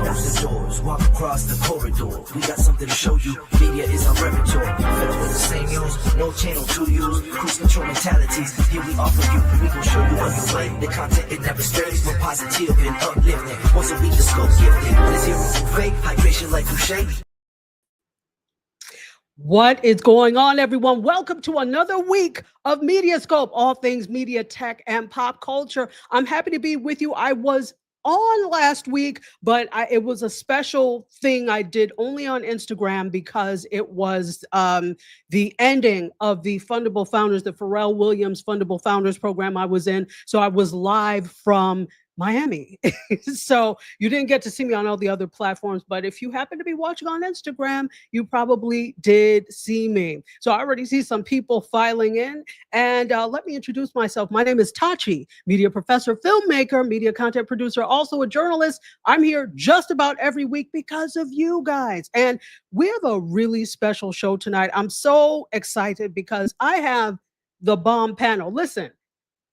Close the doors, walk across the corridor. We got something to show you. Media is our repertoire. Fed up with the same news, no channel to use. Cruise control mentalities. Here we offer you. We gon' show you on your way. The content it never stays. We're positive and uplifting. Once a week the scope gifted. There's zero from fake. Hydration like Boucher. What is going on, everyone? Welcome to another week of Mediascope, all things media, tech, and pop culture. I'm happy to be with you. I was on last week, but it was a special thing I did only on Instagram because it was the ending of the Fundable Founders, the Pharrell Williams Fundable Founders program I was in. So I was live from Miami. So you didn't get to see me on all the other platforms, but if you happen to be watching on Instagram, you probably did see me. So I already see some people filing in, and let me introduce myself. My name is Tachi, media professor, filmmaker, media content producer, also a journalist. I'm here just about every week because of you guys, and we have a really special show tonight. I'm so excited because I have the bomb panel. Listen,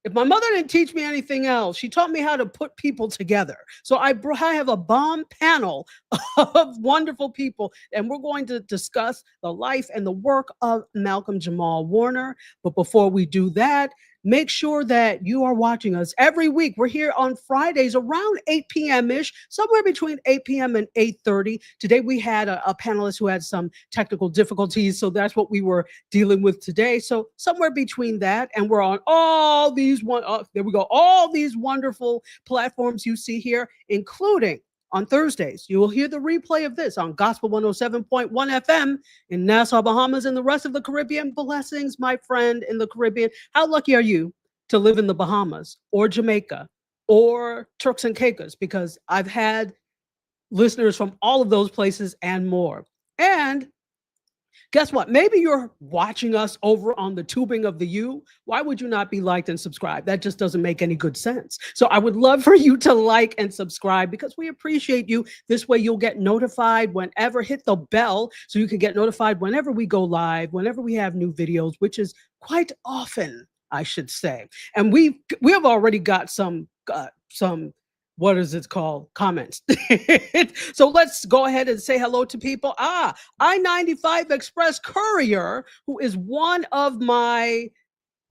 if my mother didn't teach me anything else, she taught me how to put people together. So I have a bomb panel of wonderful people, and we're going to discuss the life and the work of Malcolm Jamal-Warner. But before we do that, make sure that you are watching us every week. We're here on Fridays around 8 p.m.-ish, somewhere between 8 p.m. and 8:30. Today, we had a panelist who had some technical difficulties, so that's what we were dealing with today. So somewhere between that, and we're on all these all these wonderful platforms you see here, including on Thursdays. You will hear the replay of this on Gospel 107.1 FM in Nassau, Bahamas, and the rest of the Caribbean. Blessings, my friend in the Caribbean. How lucky are you to live in the Bahamas or Jamaica or Turks and Caicos? Because I've had listeners from all of those places and more. And guess what? Maybe you're watching us over on the tubing of the U. Why would you not be liked and subscribed? That just doesn't make any good sense. So I would love for you to like and subscribe because we appreciate you. This way you'll get notified whenever, hit the bell so you can get notified whenever we go live, whenever we have new videos, which is quite often, I should say. And we have already got some what is it called? Comments. So let's go ahead and say hello to people. I-95 Express Courier, who is one of my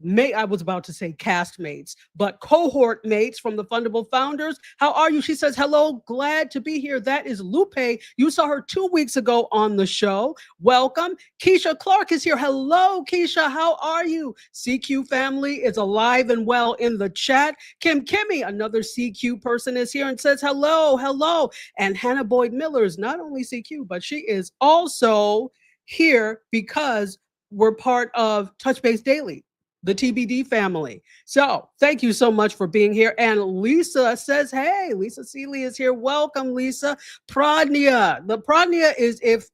I was about to say castmates, but cohort mates from the Fundable Founders. How are you? She says, hello, glad to be here. That is Lupe. You saw her 2 weeks ago on the show. Welcome. Keisha Clark is here. Hello, Keisha. How are you? CQ family is alive and well in the chat. Kimmy, another CQ person, is here and says, hello, hello. And Hannah Boyd Miller is not only CQ, but she is also here because we're part of Touch Base Daily, the TBD family. So thank you so much for being here. And Lisa says, hey, Lisa Seeley is here. Welcome, Lisa. Pradnya. The Pradnya is if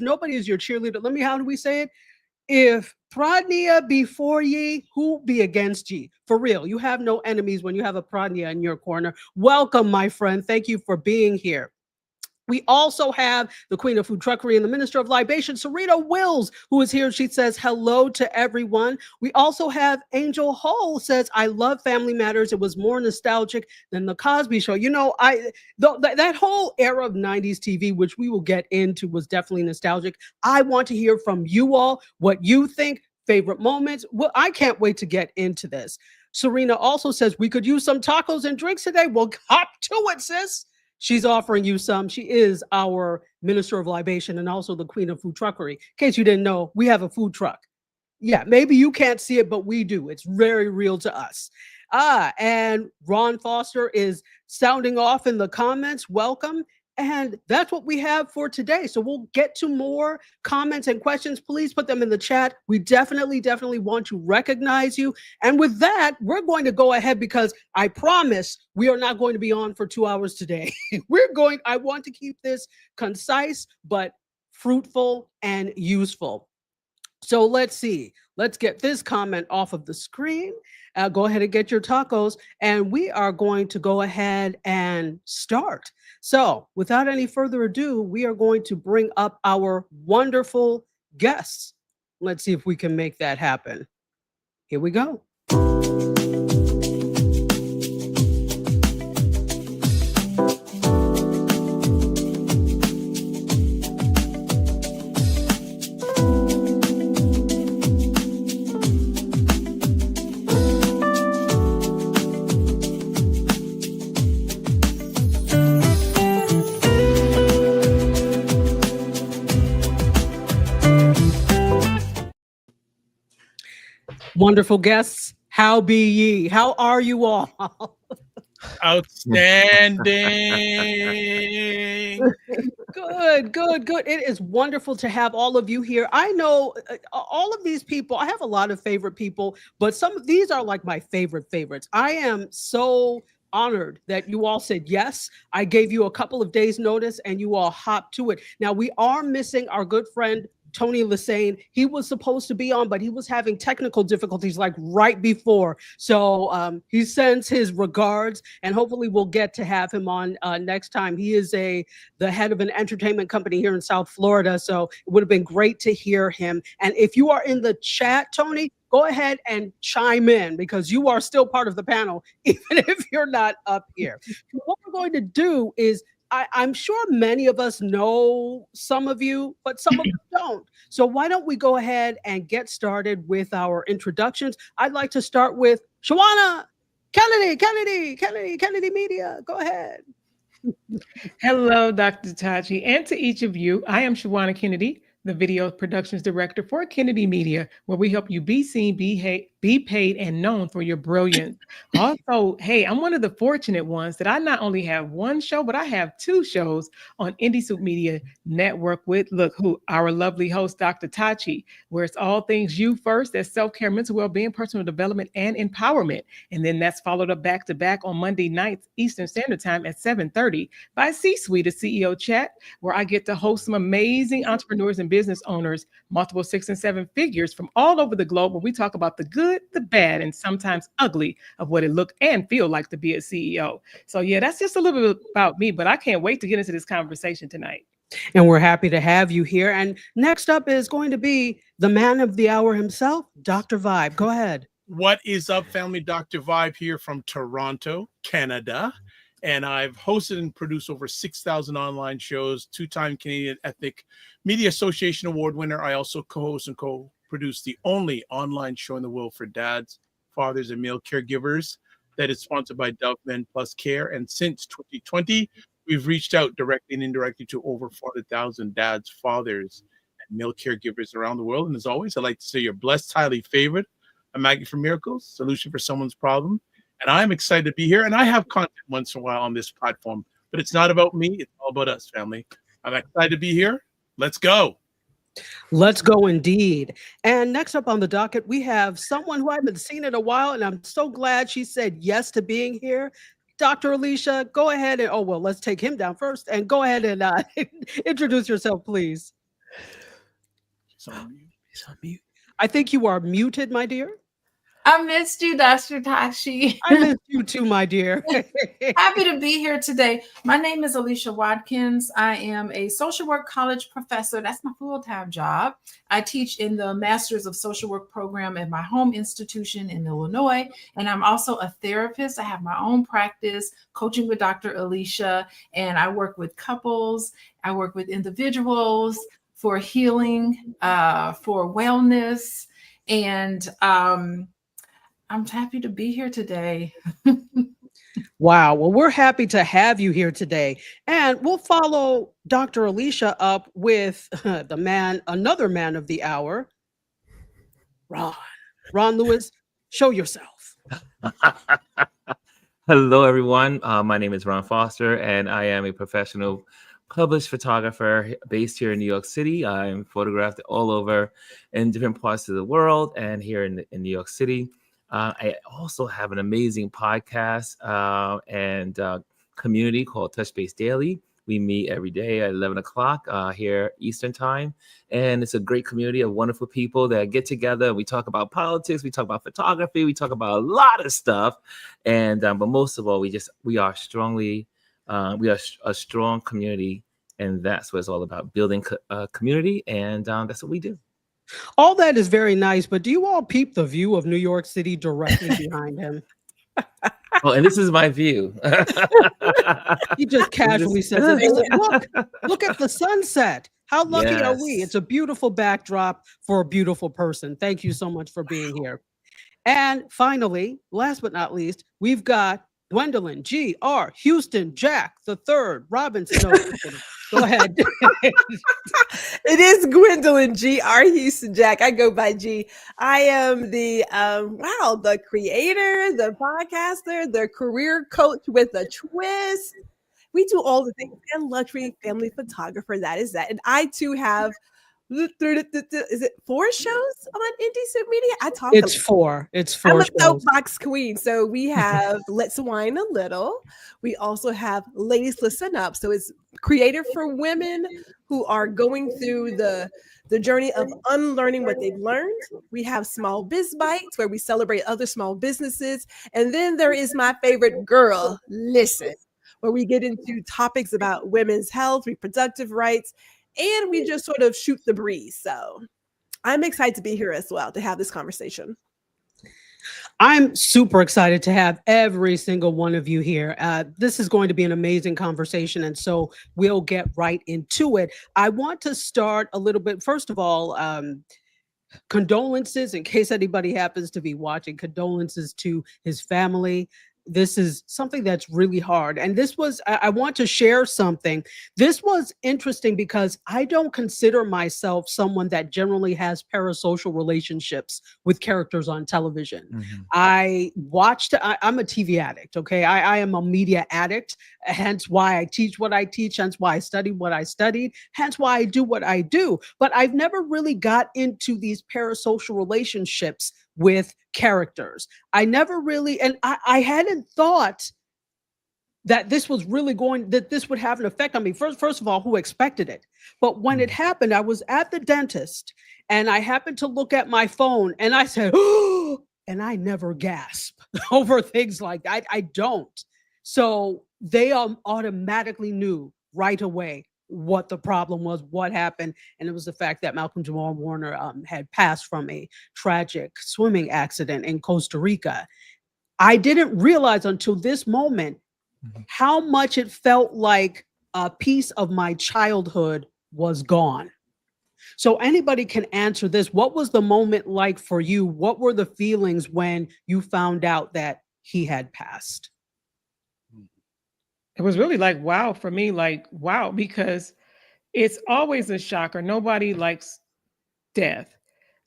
nobody is your cheerleader, how do we say it? If Pradnya be for ye, who be against ye? For real, you have no enemies when you have a Pradnya in your corner. Welcome, my friend. Thank you for being here. We also have the Queen of Food Truckery and the Minister of Libation, Serena Wills, who is here. She says hello to everyone. We also have Angel Hull says, I love Family Matters. It was more nostalgic than the Cosby Show. You know, that whole era of 90s TV, which we will get into, was definitely nostalgic. I want to hear from you all what you think, favorite moments. Well, I can't wait to get into this. Serena also says we could use some tacos and drinks today. Well, hop to it, sis. She's offering you some. She is our Minister of Libation and also the Queen of Food Truckery. In case you didn't know, we have a food truck. Yeah, maybe you can't see it, but we do. It's very real to us. And Ron Foster is sounding off in the comments. Welcome. And that's what we have for today. So we'll get to more comments and questions. Please put them in the chat. We definitely want to recognize you. And with that, we're going to go ahead because I promise we are not going to be on for 2 hours today. I want to keep this concise, but fruitful and useful. So let's see. Let's get this comment off of the screen. Go ahead and get your tacos, and we are going to go ahead and start. So without any further ado, we are going to bring up our wonderful guests. Let's see if we can make that happen. Here we go. Wonderful guests. How be ye? How are you all? Outstanding. Good, good, good. It is wonderful to have all of you here. I know all of these people, I have a lot of favorite people, but some of these are like my favorite favorites. I am so honored that you all said yes. I gave you a couple of days notice and you all hopped to it. Now we are missing our good friend Tony Lassane. He was supposed to be on, but he was having technical difficulties like right before. So he sends his regards, and hopefully we'll get to have him on next time. He is the head of an entertainment company here in South Florida. So it would have been great to hear him. And if you are in the chat, Tony, go ahead and chime in because you are still part of the panel, even if you're not up here. What we're going to do is I'm sure many of us know some of you, but some of us don't. So why don't we go ahead and get started with our introductions? I'd like to start with Shawana Kennedy Media. Go ahead. Hello, Dr. Tachi, and to each of you. I am Shawana Kennedy, the Video Productions Director for Kennedy Media, where we help you be seen, be paid, and known for your brilliance. Also, hey, I'm one of the fortunate ones that I not only have one show, but I have two shows on Indie Soup Media Network with, our lovely host, Dr. Tachi, where it's all things you first, that's self-care, mental well-being, personal development, and empowerment. And then that's followed up back-to-back on Monday nights, Eastern Standard Time at 7:30 by C-Suite, a CEO Chat, where I get to host some amazing entrepreneurs and business owners, multiple 6 and 7 figures from all over the globe, where we talk about the good, the bad, and sometimes ugly of what it look and feel like to be a CEO. So yeah, that's just a little bit about me, but I can't wait to get into this conversation tonight. And we're happy to have you here. And next up is going to be the man of the hour himself, Dr. Vibe. Go ahead. What is up, family? Dr. Vibe here from Toronto, Canada. And I've hosted and produced over 6,000 online shows, two-time Canadian Ethnic Media Association Award winner. I also co-host and co-produce the only online show in the world for dads, fathers, and male caregivers that is sponsored by Dove Men Plus Care. And since 2020, we've reached out directly and indirectly to over 400,000 dads, fathers, and male caregivers around the world. And as always, I'd like to say you're blessed, highly favored, a magnet for miracles, solution for someone's problem. And I'm excited to be here. And I have content once in a while on this platform, but it's not about me. It's all about us, family. I'm excited to be here. Let's go. Let's go indeed. And next up on the docket, we have someone who I haven't seen in a while, and I'm so glad she said yes to being here. Dr. Alicia, go ahead and, let's take him down first and go ahead and introduce yourself, please. He's on mute. I think you are muted, my dear. I missed you, Dr. Tachi. I missed you too, my dear. Happy to be here today. My name is Alicia Watkins. I am a social work college professor. That's my full-time job. I teach in the Masters of Social Work program at my home institution in Illinois. And I'm also a therapist. I have my own practice, coaching with Dr. Alicia. And I work with couples. I work with individuals for healing, for wellness. And I'm happy to be here today. Wow. Well, we're happy to have you here today. And we'll follow Dr. Alicia up with another man of the hour, Ron Lewis. Show yourself. Hello, everyone. My name is Ron Foster, and I am a professional published photographer based here in New York City. I'm photographed all over in different parts of the world and here in New York City. I also have an amazing podcast and community called Touch Base Daily. We meet every day at 11 o'clock here Eastern time. And it's a great community of wonderful people that get together. We talk about politics. We talk about photography. We talk about a lot of stuff. And but most of all, we are a strong community. And that's what it's all about, building a community. And that's what we do. All that is very nice, but do you all peep the view of New York City directly behind him? Oh, and this is my view. He just casually says it. He said, look at the sunset. How lucky are we? It's a beautiful backdrop for a beautiful person. Thank you so much for being here. And finally, last but not least, we've got Gwendolyn G.R. Houston Jack the Third Robinson. No, just kidding. Go ahead. It is Gwendolyn G.R. Houston Jack. I go by G. I am the the creator, the podcaster, the career coach with a twist. We do all the things, and luxury family photographer. That is that. And I too have, is it 4 shows on Indecent Media? I talk. It's 4. It's 4 I'm a shows. soapbox queen. So we have Let's Wine a Little. We also have Ladies Listen Up. So it's creative for women who are going through the journey of unlearning what they've learned. We have Small Biz Bites, where we celebrate other small businesses. And then there is my favorite girl, Listen, where we get into topics about women's health, reproductive rights, and we just sort of shoot the breeze. So I'm excited to be here as well to have this conversation. I'm super excited to have every single one of you here. This is going to be an amazing conversation, and so we'll get right into it. I want to start a little bit. First of all, condolences, in case anybody happens to be watching, condolences to his family. This is something that's really hard. And this was, I want to share something. This was interesting because I don't consider myself someone that generally has parasocial relationships with characters on television. Mhm. I'm a TV addict, okay? I am a media addict, hence why I teach what I teach, hence why I study what I studied, hence why I do what I do. But I've never really got into these parasocial relationships with characters. I never really, and I hadn't thought that this was really that this would have an effect on me. First of all, who expected it? But when it happened, I was at the dentist and I happened to look at my phone and I said, oh, and I never gasp over things like that. I don't. So they automatically knew right away what the problem was, what happened. And it was the fact that Malcolm Jamal-Warner had passed from a tragic swimming accident in Costa Rica. I didn't realize until this moment how much it felt like a piece of my childhood was gone. So anybody can answer this. What was the moment like for you? What were the feelings when you found out that he had passed? It was really like, wow, for me, like, wow, because it's always a shocker. Nobody likes death.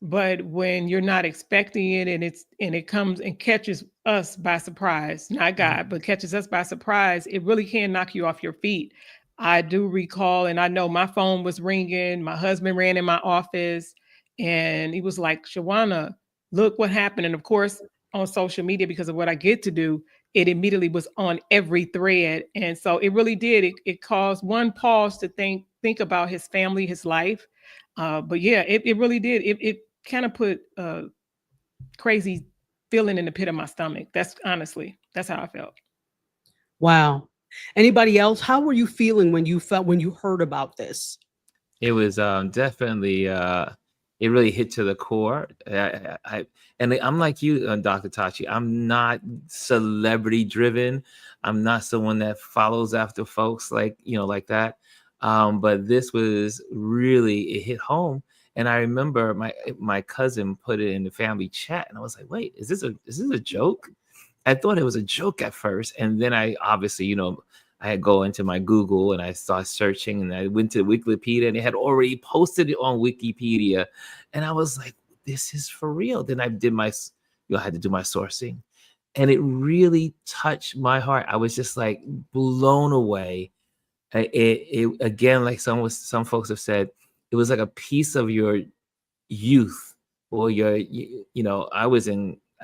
But when you're not expecting it and it comes and catches us by surprise, not God, but catches us by surprise, it really can knock you off your feet. I do recall, and I know my phone was ringing. My husband ran in my office and he was like, Shawana, look what happened. And of course, on social media, because of what I get to do, it immediately was on every thread. And so it really did. It caused one pause to think about his family, his life. But yeah, it really did. It kind of put a crazy feeling in the pit of my stomach. That's honestly, that's how I felt. Wow. Anybody else? How were you feeling when you heard about this? It was definitely it really hit to the core. I'm like you, Dr. Tachi. I'm not celebrity driven. I'm not someone that follows after folks like that. But this was really, it hit home. And I remember my cousin put it in the family chat, and I was like, "Wait, is this a joke?" I thought it was a joke at first, and then I obviously, I had go into my Google and I started searching, and I went to Wikipedia, and they had already posted it on Wikipedia, and I was like, "This is for real." Then I did I had to do my sourcing, and it really touched my heart. I was just like blown away. It again, like some folks have said, it was like a piece of your youth or I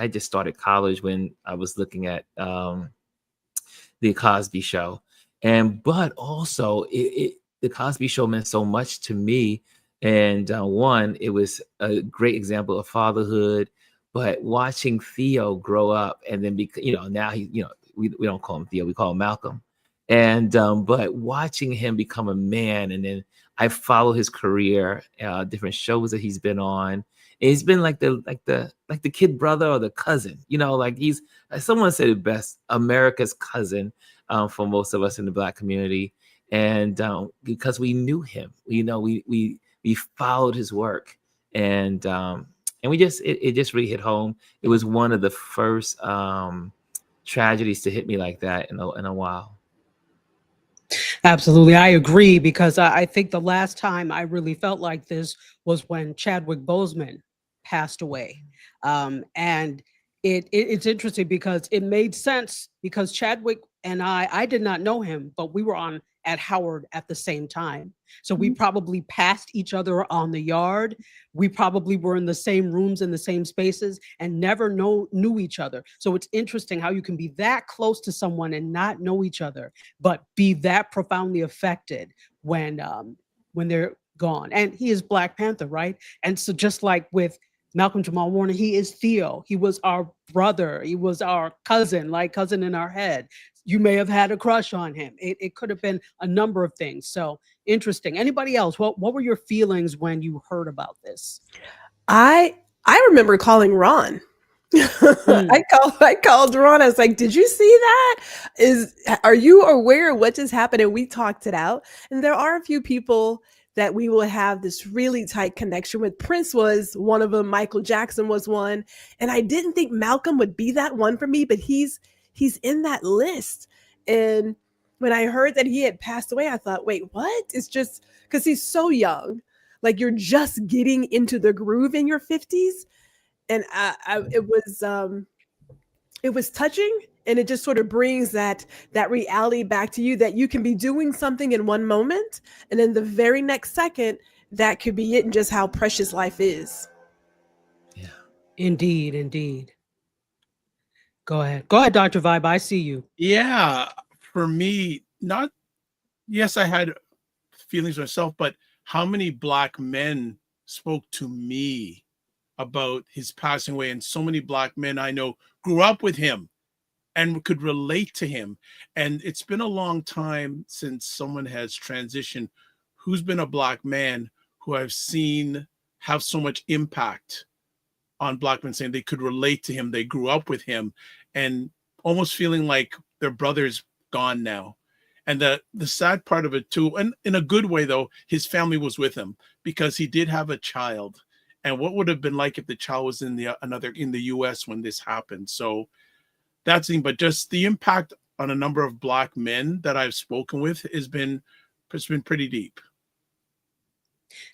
just started college when I was looking at the Cosby Show, but also the Cosby Show meant so much to me. And one, it was a great example of fatherhood, but watching Theo grow up, and then now we don't call him Theo, we call him Malcolm. And but watching him become a man, and then I follow his career, different shows that he's been on. And he's been like the kid brother or the cousin, like he's, someone said it best, America's cousin for most of us in the Black community. And because we knew him, we followed his work, and we just it just really hit home. It was one of the first tragedies to hit me like that in a while. Absolutely. I agree because I think the last time I really felt like this was when Chadwick Boseman passed away. And it's interesting because it made sense because Chadwick and I did not know him, but we were on at Howard at the same time. So we probably passed each other on the yard. We probably were in the same rooms in the same spaces and never knew each other. So it's interesting how you can be that close to someone and not know each other, but be that profoundly affected when they're gone. And he is Black Panther, right? And so just like with Malcolm Jamal Warner, he is Theo. He was our brother. He was our cousin, like cousin in our head. You may have had a crush on him. It could have been a number of things. So interesting. Anybody else? What were your feelings when you heard about this? I remember calling Ron. I called Ron. I was like, "Did you see that? Are you aware of what just happened?" And we talked it out. And there are a few people that we will have this really tight connection with. Prince was one of them. Michael Jackson was one. And I didn't think Malcolm would be that one for me, but he's in that list. And when I heard that he had passed away, I thought, wait, what? It's just because he's so young. Like you're just getting into the groove in your 50s. And it was touching, and it just sort of brings that reality back to you that you can be doing something in one moment, and then the very next second, that could be it, and just how precious life is. Yeah, Indeed. Go ahead, Dr. Vibe. I see you. Yeah, for me, yes, I had feelings myself, but how many Black men spoke to me about his passing away? And so many Black men I know grew up with him and could relate to him. And it's been a long time since someone has transitioned who's been a Black man who I've seen have so much impact on Black men, saying they could relate to him, they grew up with him, and almost feeling like their brother's gone now. And the sad part of it too, and in a good way though, his family was with him because he did have a child. And what would have been like if the child was in the US when this happened? So that's the thing, but just the impact on a number of Black men that I've spoken with it's been pretty deep.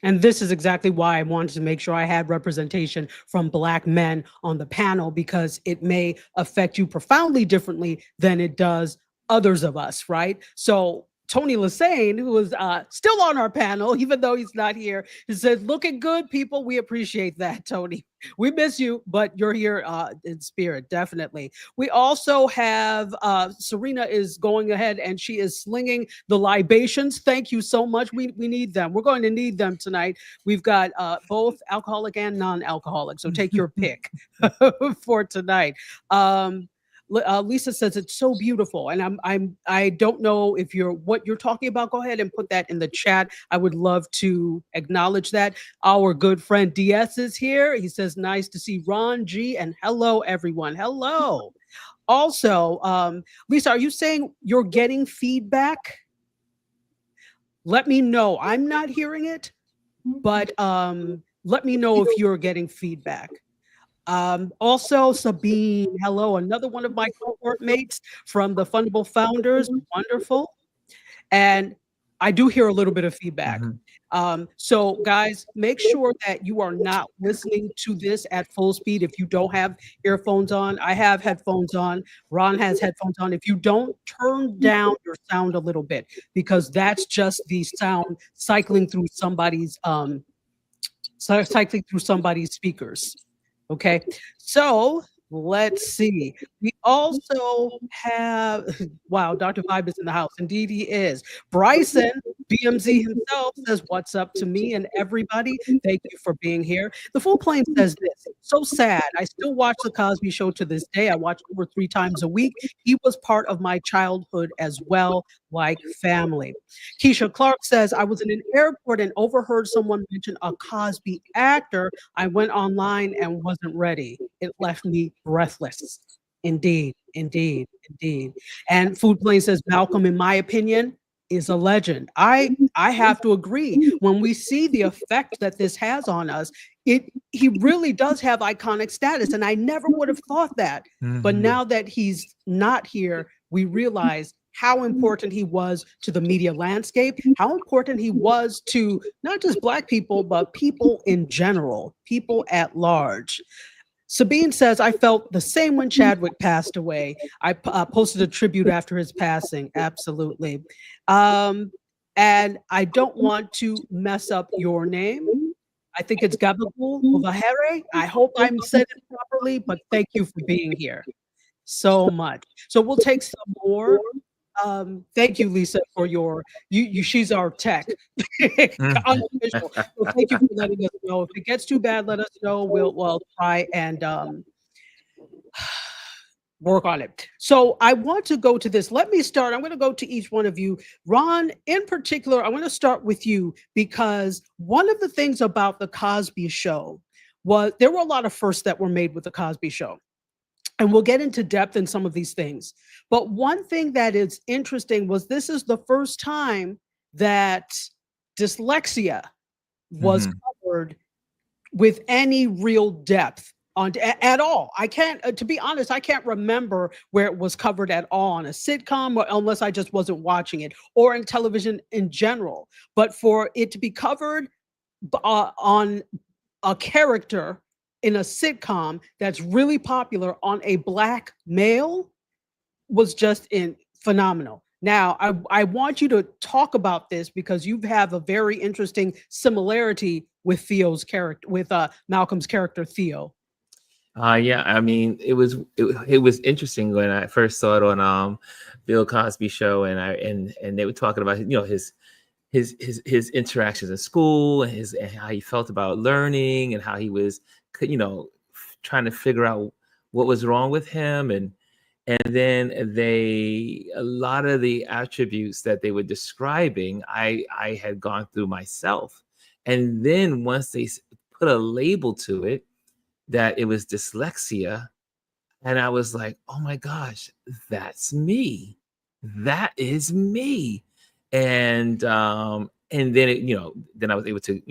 And this is exactly why I wanted to make sure I had representation from Black men on the panel, because it may affect you profoundly differently than it does others of us, right? So Tony Lassane, who is still on our panel, even though he's not here, he says, "Looking good, people. We appreciate that, Tony. We miss you, but you're here in spirit, definitely." We also have Serena is going ahead and she is slinging the libations. Thank you so much. We need them. We're going to need them tonight. We've got both alcoholic and non-alcoholic, so take your pick for tonight. Lisa says it's so beautiful, and I don't know if what you're talking about. Go ahead and put that in the chat. I would love to acknowledge that. Our good friend DS is here. He says nice to see Ron G, and hello everyone. Hello. Also, Lisa, are you saying you're getting feedback? Let me know. I'm not hearing it, but let me know if you're getting feedback. Also, Sabine, hello, another one of my cohort mates from the Fundable Founders. Wonderful. And I do hear a little bit of feedback. So guys, make sure that you are not listening to this at full speed. If you don't have earphones on, I have headphones on, Ron has headphones on. If you don't, turn down your sound a little bit, because that's just the sound cycling through somebody's speakers. Okay, so let's see. We also have, wow, Dr. Vibe is in the house. Indeed, he is. Bryson, BMZ himself, says, "What's up to me and everybody? Thank you for being here." The Full Plane says this: "So sad. I still watch The Cosby Show to this day. I watch over 3 times a week. He was part of my childhood as well, like family." Keisha Clark says, "I was in an airport and overheard someone mention a Cosby actor. I went online and wasn't ready. It left me breathless." Indeed. And Food Plane says, "Malcolm, in my opinion, is a legend. I have to agree. When we see the effect that this has on us, he really does have iconic status, and I never would have thought that. But Mhm. now that he's not here, we realize how important he was to the media landscape, how important he was to not just Black people, but people in general, people at large. Sabine says, I felt the same when Chadwick passed away. I posted a tribute after his passing. Absolutely. And I don't want to mess up your name. I think it's Gabagul Ovahere. I hope I'm said it properly, but thank you for being here so much. So we'll take some more. Thank you, Lisa, for your she's our tech unofficial. So thank you for letting us know. If it gets too bad, let us know. We'll try and work on it. So I want to go to this. Let me start. I'm going to go to each one of you. Ron, in particular, I want to start with you because one of the things about the Cosby Show was there were a lot of firsts that were made with the Cosby Show. And we'll get into depth in some of these things. But one thing that is interesting was this is the first time that dyslexia was covered with any real depth at all. I can't, to be honest, I can't remember where it was covered at all on a sitcom, or unless I just wasn't watching it, or in television in general. But for it to be covered on a character in a sitcom that's really popular on a Black male was just phenomenal. Now, I want you to talk about this because you have a very interesting similarity with Theo's character, with Malcolm's character Theo. Yeah, I mean, it was interesting when I first saw it on Bill Cosby Show, and they were talking about his interactions in school and how he felt about learning and how he was trying to figure out what was wrong with him, and then a lot of the attributes that they were describing I had gone through myself, and then once they put a label to it that it was dyslexia, and I was like, oh my gosh, that's me, that is me. And then then I was able to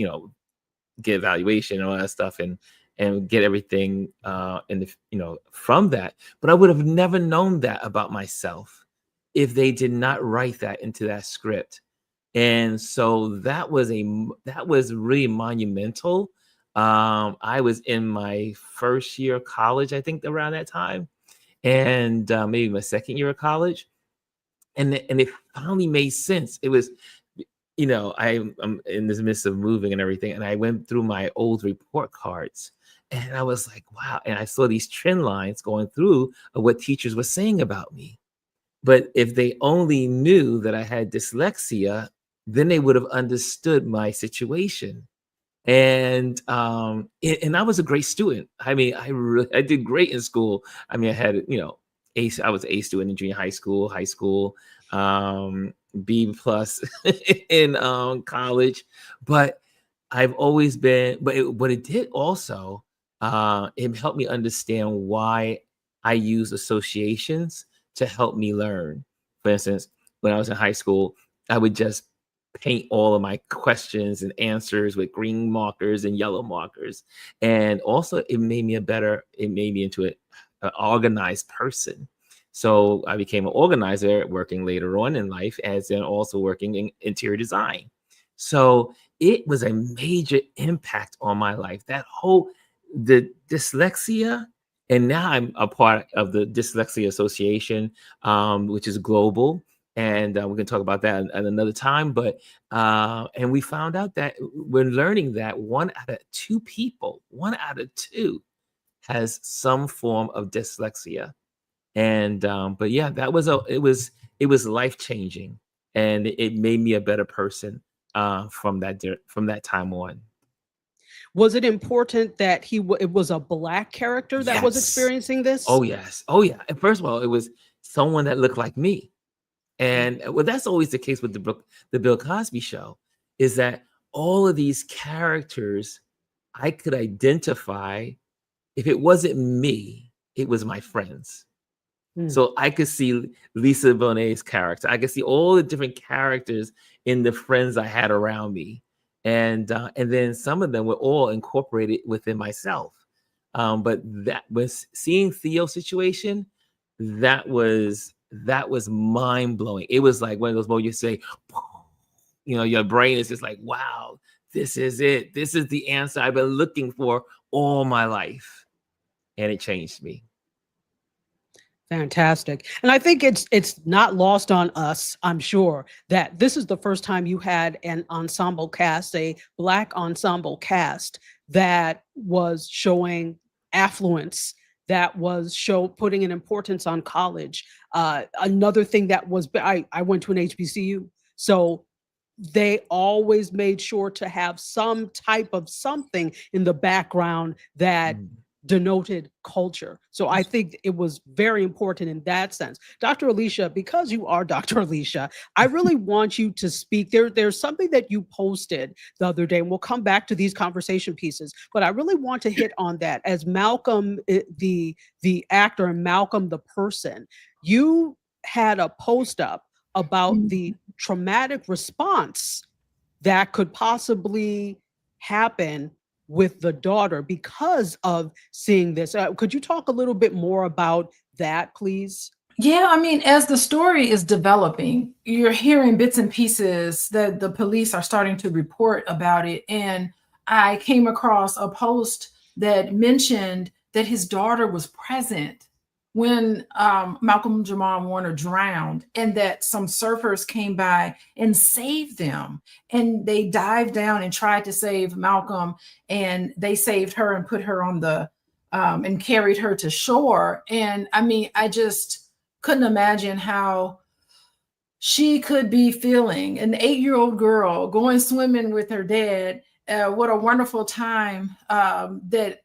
get evaluation and all that stuff, and get everything from that. But I would have never known that about myself if they did not write that into that script. And so that was really monumental. I was in my first year of college, I think, around that time, and maybe my second year of college, and it finally made sense. It was, I'm in the midst of moving and everything, and I went through my old report cards, and I was like, wow. And I saw these trend lines going through of what teachers were saying about me. But if they only knew that I had dyslexia, then they would have understood my situation. And I was a great student. I mean, I did great in school. I mean, I had I was A student in junior high school, B plus in college. But I've always been. But what it did also, it helped me understand why I use associations to help me learn. For instance, when I was in high school, I would just paint all of my questions and answers with green markers and yellow markers. And also it made me into an organized person. So I became an organizer, working later on in life, as in also working in interior design. So it was a major impact on my life. The dyslexia, and now I'm a part of the Dyslexia Association, which is global. And we're going to talk about that at another time. But and we found out that we're learning that 1 out of 2 people, 1 out of 2, has some form of dyslexia. And but yeah, it was life changing, and it made me a better person from that time on. Was it important that it was a Black character that was experiencing this? Oh yes, oh yeah. And first of all, it was someone that looked like me. And well, that's always the case with the Bill Cosby Show, is that all of these characters I could identify. If it wasn't me, it was my friends. So I could see Lisa Bonet's character. I could see all the different characters in the friends I had around me. And then some of them were all incorporated within myself. But that was seeing Theo's situation, that was mind blowing. It was like one of those moments you say, you know, your brain is just like, wow, this is it. This is the answer I've been looking for all my life. And it changed me. Fantastic. And I think it's not lost on us, I'm sure, that this is the first time you had an ensemble cast, a Black ensemble cast that was showing affluence, that was putting an importance on college. Another thing that was, I went to an HBCU, so they always made sure to have some type of something in the background that denoted culture. So I think it was very important in that sense. Dr. Alicia, because you are Dr. Alicia, I really want you to speak. There's something that you posted the other day, and we'll come back to these conversation pieces, but I really want to hit on that. As Malcolm, the actor, and Malcolm, the person, you had a post up about the traumatic response that could possibly happen with the daughter because of seeing this. Could you talk a little bit more about that, please? Yeah, I mean, as the story is developing, you're hearing bits and pieces that the police are starting to report about it. And I came across a post that mentioned that his daughter was present when Malcolm Jamal Warner drowned, and that some surfers came by and saved them. And they dived down and tried to save Malcolm, and they saved her and put her on the and carried her to shore. And I mean, I just couldn't imagine how she could be feeling. An 8-year-old girl going swimming with her dad. What a wonderful time that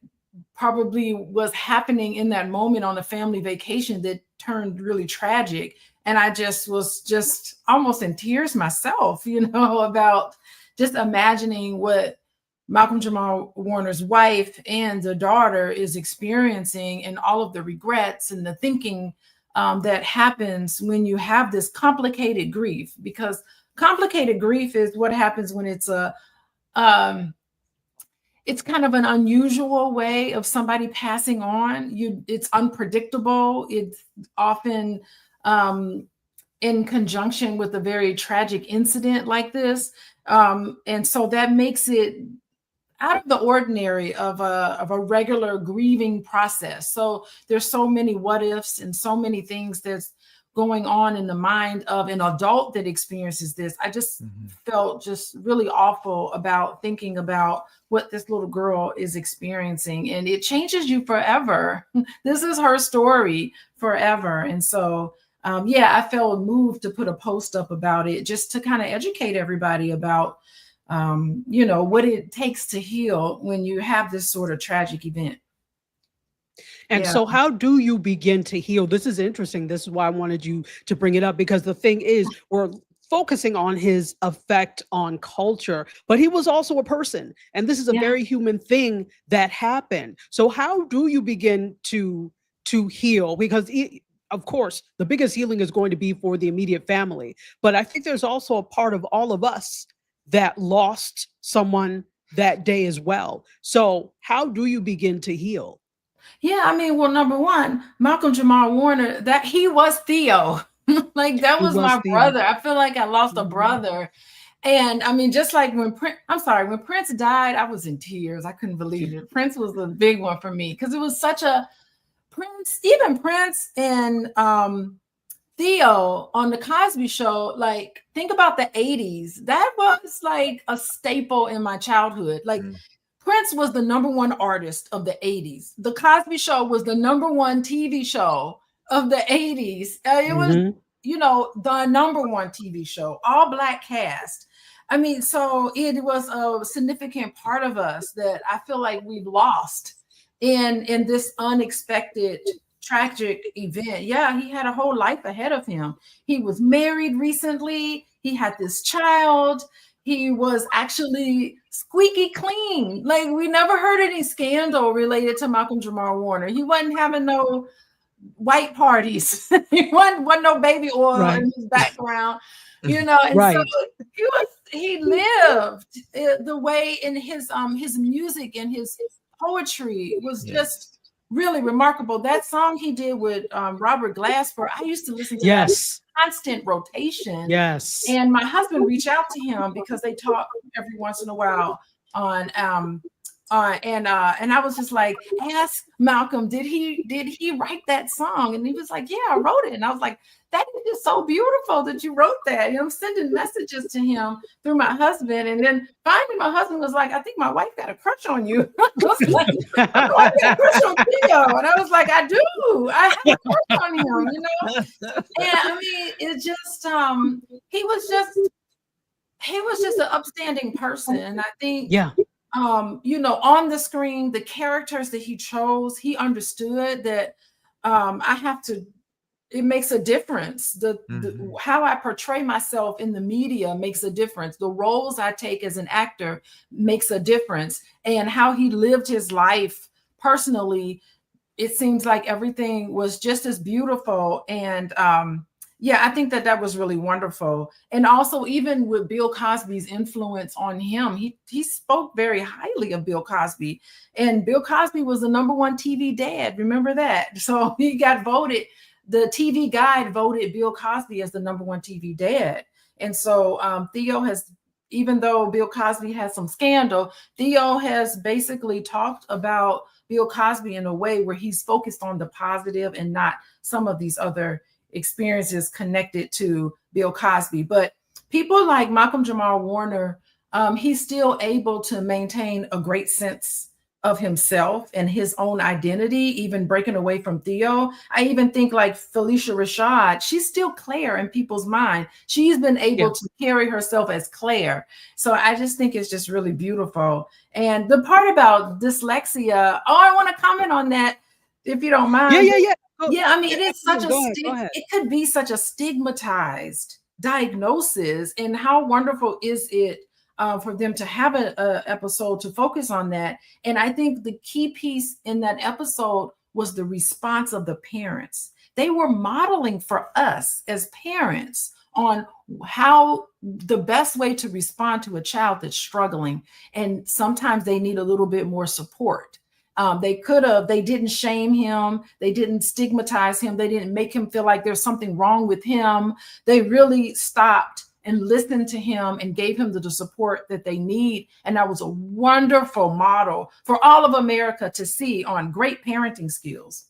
probably was happening in that moment on a family vacation that turned really tragic. And I was almost in tears myself, you know, about just imagining what Malcolm Jamal Warner's wife and the daughter is experiencing, and all of the regrets and the thinking that happens when you have this complicated grief. Because complicated grief is what happens when it's it's kind of an unusual way of somebody passing on. It's unpredictable. It's often in conjunction with a very tragic incident like this. And so that makes it out of the ordinary of a regular grieving process. So there's so many what ifs and so many things that's going on in the mind of an adult that experiences this. I just felt just really awful about thinking about what this little girl is experiencing, and it changes you forever. This is her story forever. And so, yeah, I felt moved to put a post up about it, just to kind of educate everybody about, you know, what it takes to heal when you have this sort of tragic event. And so how do you begin to heal? This is interesting. This is why I wanted you to bring it up, because the thing is, we're focusing on his effect on culture, but he was also a person. And this is a very human thing that happened. So how do you begin to heal? Because of course, the biggest healing is going to be for the immediate family. But I think there's also a part of all of us that lost someone that day as well. So how do you begin to heal? Yeah, I mean, well, number one, Malcolm Jamal Warner, that he was Theo. Like, that was my brother. I feel like I lost a brother. And I mean, just like when Prince died, I was in tears. I couldn't believe it. Prince was a big one for me, because it was such a even Prince and Theo on the Cosby Show. Like, think about the 80s. That was like a staple in my childhood. Like, Prince was the #1 artist of the 80s. The Cosby Show was the #1 TV show of the 80s. It was, you know, the #1 TV show, all Black cast. I mean, so it was a significant part of us that I feel like we've lost in this unexpected, tragic event. Yeah, he had a whole life ahead of him. He was married recently. He had this child. He was actually squeaky clean. Like, we never heard any scandal related to Malcolm Jamal Warner. He wasn't having no white parties. He wasn't no baby oil in his background, you know. And so he lived the way in his music and his poetry was just really remarkable. That song he did with Robert Glasper, I used to listen to that constant rotation. Yes. And my husband reached out to him because they talk every once in a while on and I was just like, ask Malcolm, did he write that song? And he was like, yeah, I wrote it. And I was like, that is just so beautiful that you wrote that. And I'm sending messages to him through my husband. And then finally my husband was like, I think my wife got a crush on you. I was like, I got a crush on Theo. And I was like, I do. I have a crush on him, you know? And I mean, it just he was just an upstanding person. And I think you know, on the screen, the characters that he chose, he understood that it makes a difference. The how I portray myself in the media makes a difference. The roles I take as an actor makes a difference. And how he lived his life personally, it seems like everything was just as beautiful. And yeah, I think that was really wonderful. And also, even with Bill Cosby's influence on him, he spoke very highly of Bill Cosby. And Bill Cosby was the #1 TV dad. Remember that? So he got voted. The TV Guide voted Bill Cosby as the #1 TV dad. And so Theo has, even though Bill Cosby has some scandal, Theo has basically talked about Bill Cosby in a way where he's focused on the positive and not some of these other experiences connected to Bill Cosby. But people like Malcolm Jamal-Warner, he's still able to maintain a great sense of himself and his own identity, even breaking away from Theo. I even think like Felicia Rashad, she's still Claire in people's mind. She's been able to carry herself as Claire. So I just think it's just really beautiful. And the part about dyslexia, I want to comment on that if you don't mind. Yeah, I mean, it is such it could be such a stigmatized diagnosis. And how wonderful is it for them to have an episode to focus on that? And I think the key piece in that episode was the response of the parents. They were modeling for us as parents on how the best way to respond to a child that's struggling. And sometimes they need a little bit more support. They didn't shame him. They didn't stigmatize him. They didn't make him feel like there's something wrong with him. They really stopped and listened to him and gave him the support that they need. And that was a wonderful model for all of America to see on great parenting skills.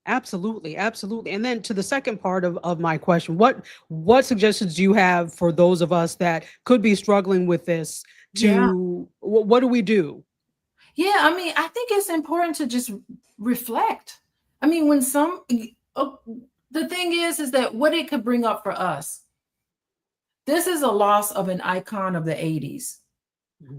Absolutely. Absolutely. And then to the second part of my question, what suggestions do you have for those of us that could be struggling with this what do we do? Yeah, I mean, I think it's important to just reflect. I mean, when the thing is that what it could bring up for us, this is a loss of an icon of the 80s.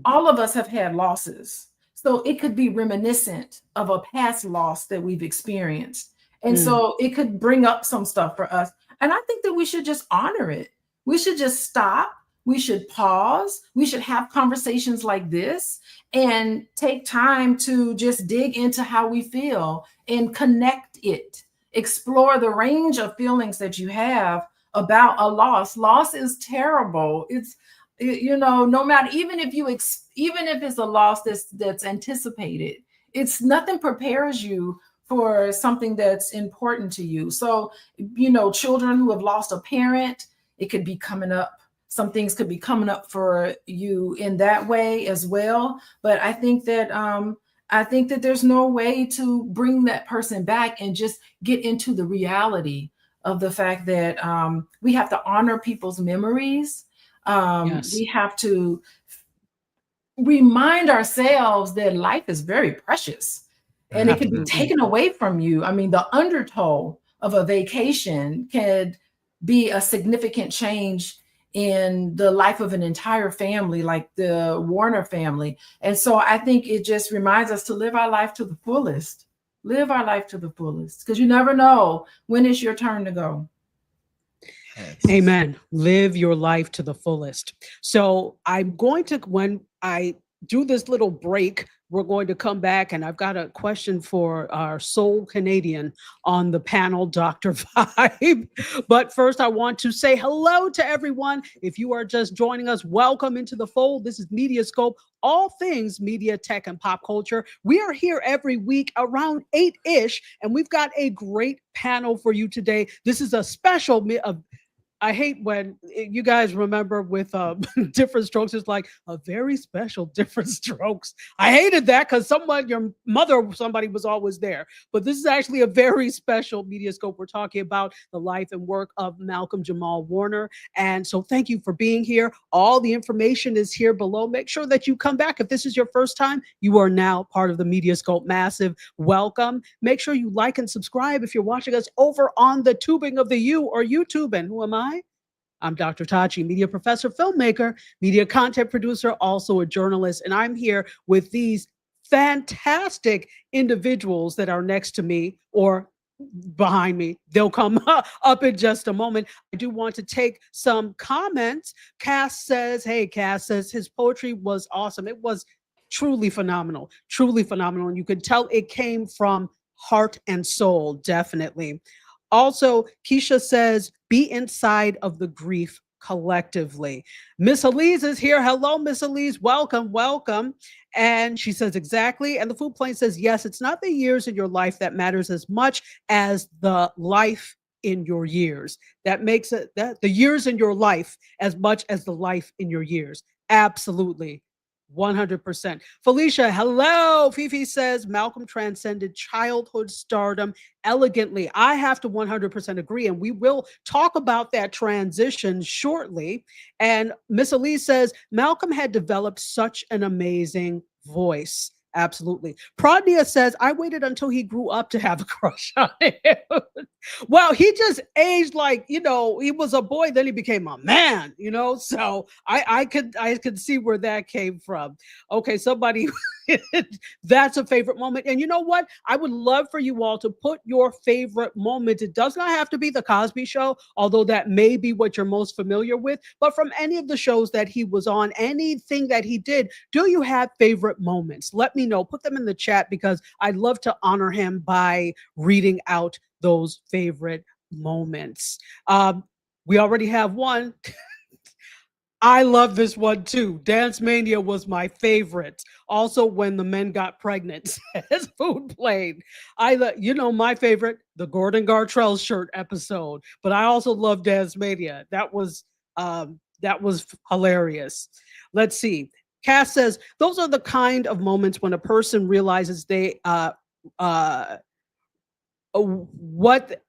All of us have had losses. So it could be reminiscent of a past loss that we've experienced. And so it could bring up some stuff for us. And I think that we should just honor it. We should just stop. We should pause. We should have conversations like this and take time to just dig into how we feel and connect it. Explore the range of feelings that you have about a loss. Loss is terrible. It's, you know, no matter, even if it's a loss that's anticipated, it's nothing prepares you for something that's important to you. So, you know, children who have lost a parent, it could be coming up. Some things could be coming up for you in that way as well. But I think that there's no way to bring that person back and just get into the reality of the fact that we have to honor people's memories. We have to remind ourselves that life is very precious and it can be taken away from you. I mean, the undertow of a vacation could be a significant change in the life of an entire family, like the Warner family. And so I think it just reminds us to live our life to the fullest. Live our life to the fullest, because you never know when it's your turn to go. Amen. Live your life to the fullest. So I'm going to, when I do this little break. We're going to come back, and I've got a question for our soul Canadian on the panel, Dr. Vibe. But first, I want to say hello to everyone. If you are just joining us, welcome into the fold. This is Mediascope, all things media, tech, and pop culture. We are here every week around 8-ish, and we've got a great panel for you today. This is a special I hate when you guys remember with different strokes. It's like a very special different strokes. I hated that because your mother or somebody was always there. But this is actually a very special Mediascope. We're talking about the life and work of Malcolm Jamal-Warner. And so thank you for being here. All the information is here below. Make sure that you come back. If this is your first time, you are now part of the Mediascope Massive. Welcome. Make sure you like and subscribe if you're watching us over on the tubing of the U or YouTubing. Who am I? I'm Dr. Tachi, media professor, filmmaker, media content producer, also a journalist. And I'm here with these fantastic individuals that are next to me or behind me. They'll come up in just a moment. I do want to take some comments. Cass says his poetry was awesome. It was truly phenomenal. And you could tell it came from heart and soul, definitely. Also, Keisha says, be inside of the grief collectively. Miss Elise is here. Hello, Miss Elise. Welcome. And she says, exactly. And the food plane says, yes, it's not the years in your life that matters as much as the life in your years. That makes it that the years in your life as much as the life in your years. Absolutely. 100%. Felicia, hello. Fifi says Malcolm transcended childhood stardom elegantly. I have to 100% agree, and we will talk about that transition shortly. And Miss Elise says Malcolm had developed such an amazing voice. Absolutely. Pradnia says, I waited until he grew up to have a crush on him. Well, he just aged like, he was a boy, then he became a man, so I could see where that came from. Okay, somebody, that's a favorite moment. And you know what? I would love for you all to put your favorite moment. It does not have to be the Cosby Show, although that may be what you're most familiar with, but from any of the shows that he was on, anything that he did, do you have favorite moments? Let me know. Put them in the chat because I'd love to honor him by reading out those favorite moments. We already have one. I love this one too. Dance Mania was my favorite. Also, when the men got pregnant, as food played. My favorite, the Gordon Gartrell shirt episode. But I also love Dance Mania. That was hilarious. Let's see. Cass says those are the kind of moments when a person realizes they what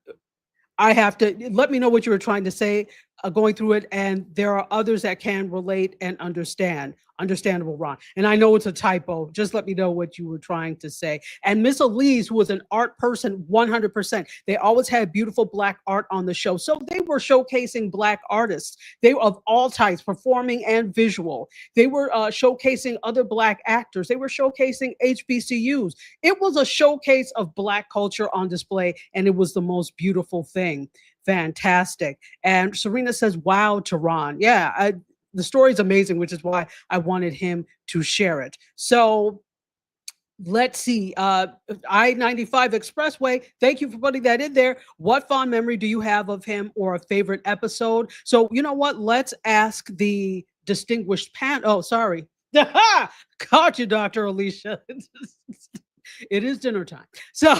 I have to let me know what you were trying to say going through it. And there are others that can relate and understand. Understandable, Ron. And I know it's a typo. Just let me know what you were trying to say. And Miss Elise, who was an art person, 100%. They always had beautiful Black art on the show. So they were showcasing Black artists. They were of all types, performing and visual. They were showcasing other Black actors. They were showcasing HBCUs. It was a showcase of Black culture on display, and it was the most beautiful thing. Fantastic. And Serena says, wow, to Ron. Yeah, the story is amazing, which is why I wanted him to share it. So let's see. I-95 Expressway. Thank you for putting that in there. What fond memory do you have of him or a favorite episode? So you know what? Let's ask the distinguished panel. Oh, sorry. Caught you, Dr. Alicia. It is dinner time. So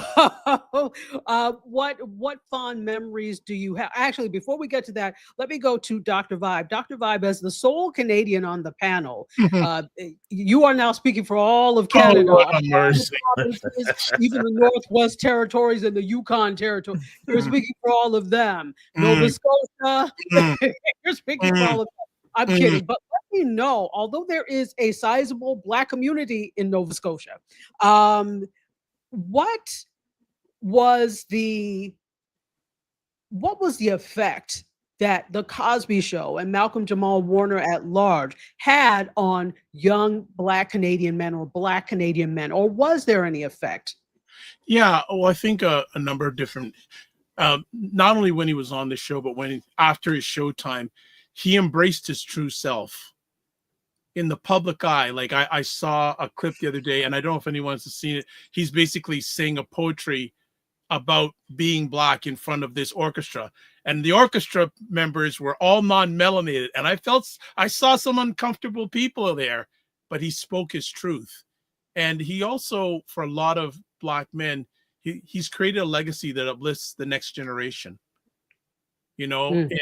what fond memories do you have? Actually, before we get to that, let me go to Dr. Vibe. Dr. Vibe, as the sole Canadian on the panel, you are now speaking for all of Canada. Oh, mercy. Even the Northwest Territories and the Yukon Territory. You're speaking for all of them. Nova Scotia. You're speaking for all of them. I'm kidding, but let me know, although there is a sizable Black community in Nova Scotia, what was the effect that the Cosby Show and Malcolm Jamal Warner at large had on young Black Canadian men or Black Canadian men, or was there any effect? Yeah, well, I think a number of different, not only when he was on the show, but after his showtime, he embraced his true self. in the public eye. Like I saw a clip the other day, and I don't know if anyone's seen it. He's basically saying a poetry about being Black in front of this orchestra, and the orchestra members were all non-melanated, and I saw some uncomfortable people there, but he spoke his truth. And he also, for a lot of Black men, he's created a legacy that uplifts the next generation, and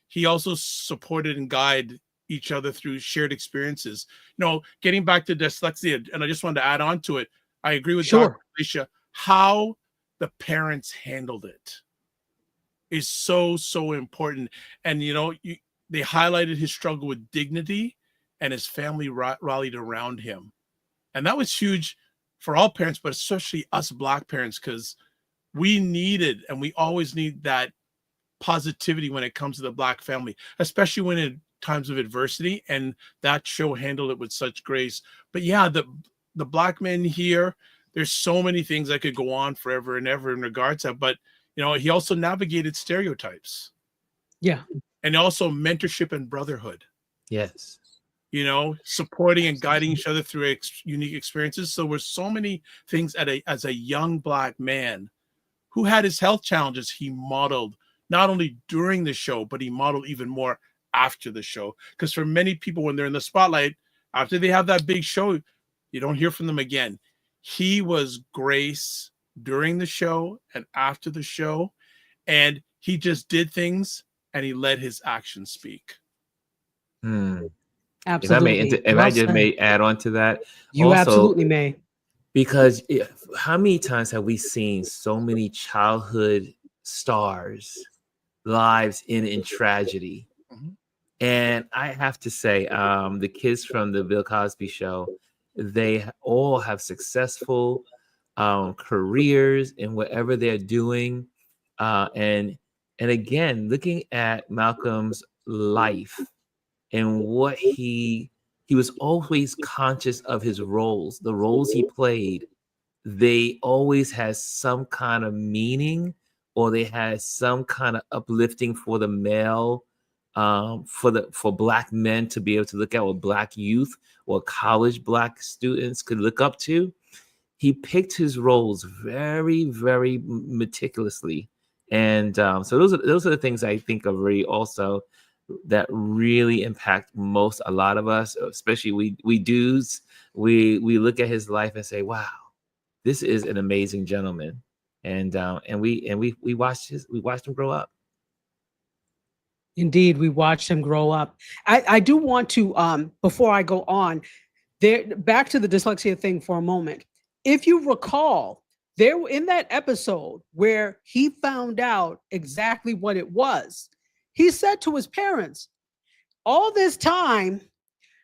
he also supported and guided each other through shared experiences. Getting back to dyslexia, and I just wanted to add on to it, I agree with Dr. Alicia, how the parents handled it is so important. And they highlighted his struggle with dignity, and his family rallied around him, and that was huge for all parents, but especially us Black parents, because we needed, and we always need, that positivity when it comes to the Black family, especially when in times of adversity, and that show handled it with such grace. But yeah, the Black men here, there's so many things I could go on forever and ever in regards to, but he also navigated stereotypes. Yeah. And also mentorship and brotherhood. Yes. Supporting and guiding each other through unique experiences. So there's so many things as a young Black man who had his health challenges, he modeled not only during the show, but he modeled even more after the show. Because for many people, when they're in the spotlight, after they have that big show, you don't hear from them again. He was grace during the show and after the show, and he just did things, and he let his actions speak. Absolutely. If I just may add on to that, you also, absolutely may. Because how many times have we seen so many childhood stars' lives in tragedy? And I have to say, the kids from the Bill Cosby show, they all have successful careers in whatever they're doing. And again, looking at Malcolm's life and what he was always conscious of his roles, the roles he played, they always had some kind of meaning, or they had some kind of uplifting for the male, for Black men to be able to look at, what Black youth or college Black students could look up to. He picked his roles very, very meticulously. And so those are the things I think of really also that really impact a lot of us, especially we dudes. We look at his life and say, wow, this is an amazing gentleman. And we watched him grow up. Indeed, we watched him grow up. I do want to, before I go on, back to the dyslexia thing for a moment. If you recall, there in that episode where he found out exactly what it was, he said to his parents, all this time,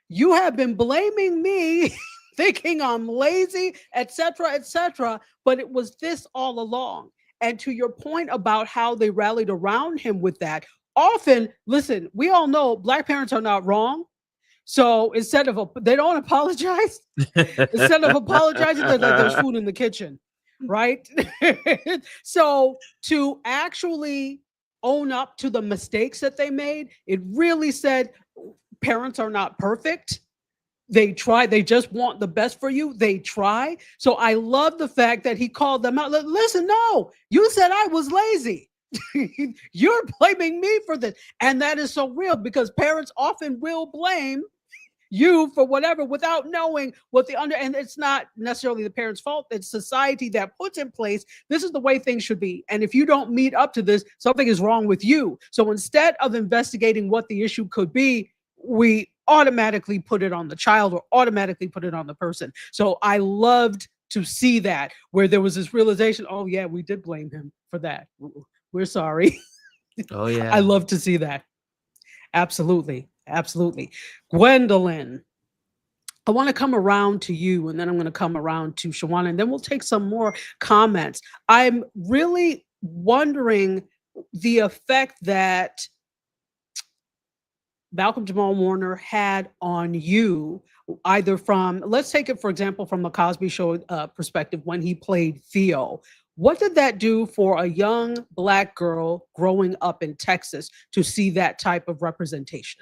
you have been blaming me, thinking I'm lazy, etc., but it was this all along. And to your point about how they rallied around him with that, often, listen, we all know Black parents are not wrong. So instead of, they don't apologize. Instead of apologizing, they're like, there's food in the kitchen, right? So to actually own up to the mistakes that they made, it really said parents are not perfect. They try, they just want the best for you. They try. So I love the fact that he called them out. Listen, no, you said I was lazy. You're blaming me for this. And that is so real, because parents often will blame you for whatever without knowing what and it's not necessarily the parents' fault. It's society that puts in place, this is the way things should be. And if you don't meet up to this, something is wrong with you. So instead of investigating what the issue could be, we automatically put it on the child or automatically put it on the person. So I loved to see that, where there was this realization, oh yeah, we did blame him for that. We're sorry. Oh yeah. I love to see that. Absolutely. Absolutely. Gwendolyn, I want to come around to you, and then I'm going to come around to Shawana, and then we'll take some more comments. I'm really wondering the effect that Malcolm Jamal Warner had on you, either from, let's take it, for example, from the Cosby Show perspective, when he played Theo. What did that do for a young Black girl growing up in Texas to see that type of representation?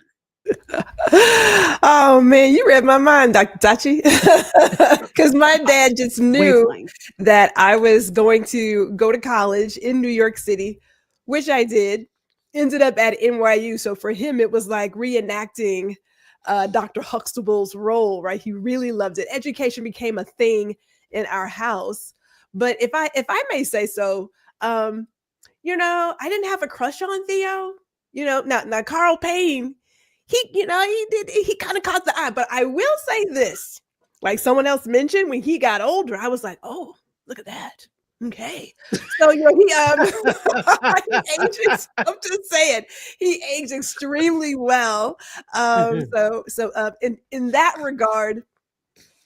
Oh man, you read my mind, Dr. Tachi. Because my dad just knew Wavelength. that I was going to go to college in New York City, which I did. Ended up at NYU. So for him, it was like reenacting Dr. Huxtable's role, right? He really loved it. Education became a thing in our house. But if I may say so, you know, I didn't have a crush on Theo. You know, now Carl Payne, he kind of caught the eye. But I will say this, like someone else mentioned, when he got older, I was like, oh, look at that. Okay. So, you know, he ages, I'm just saying, he aged extremely well. In that regard,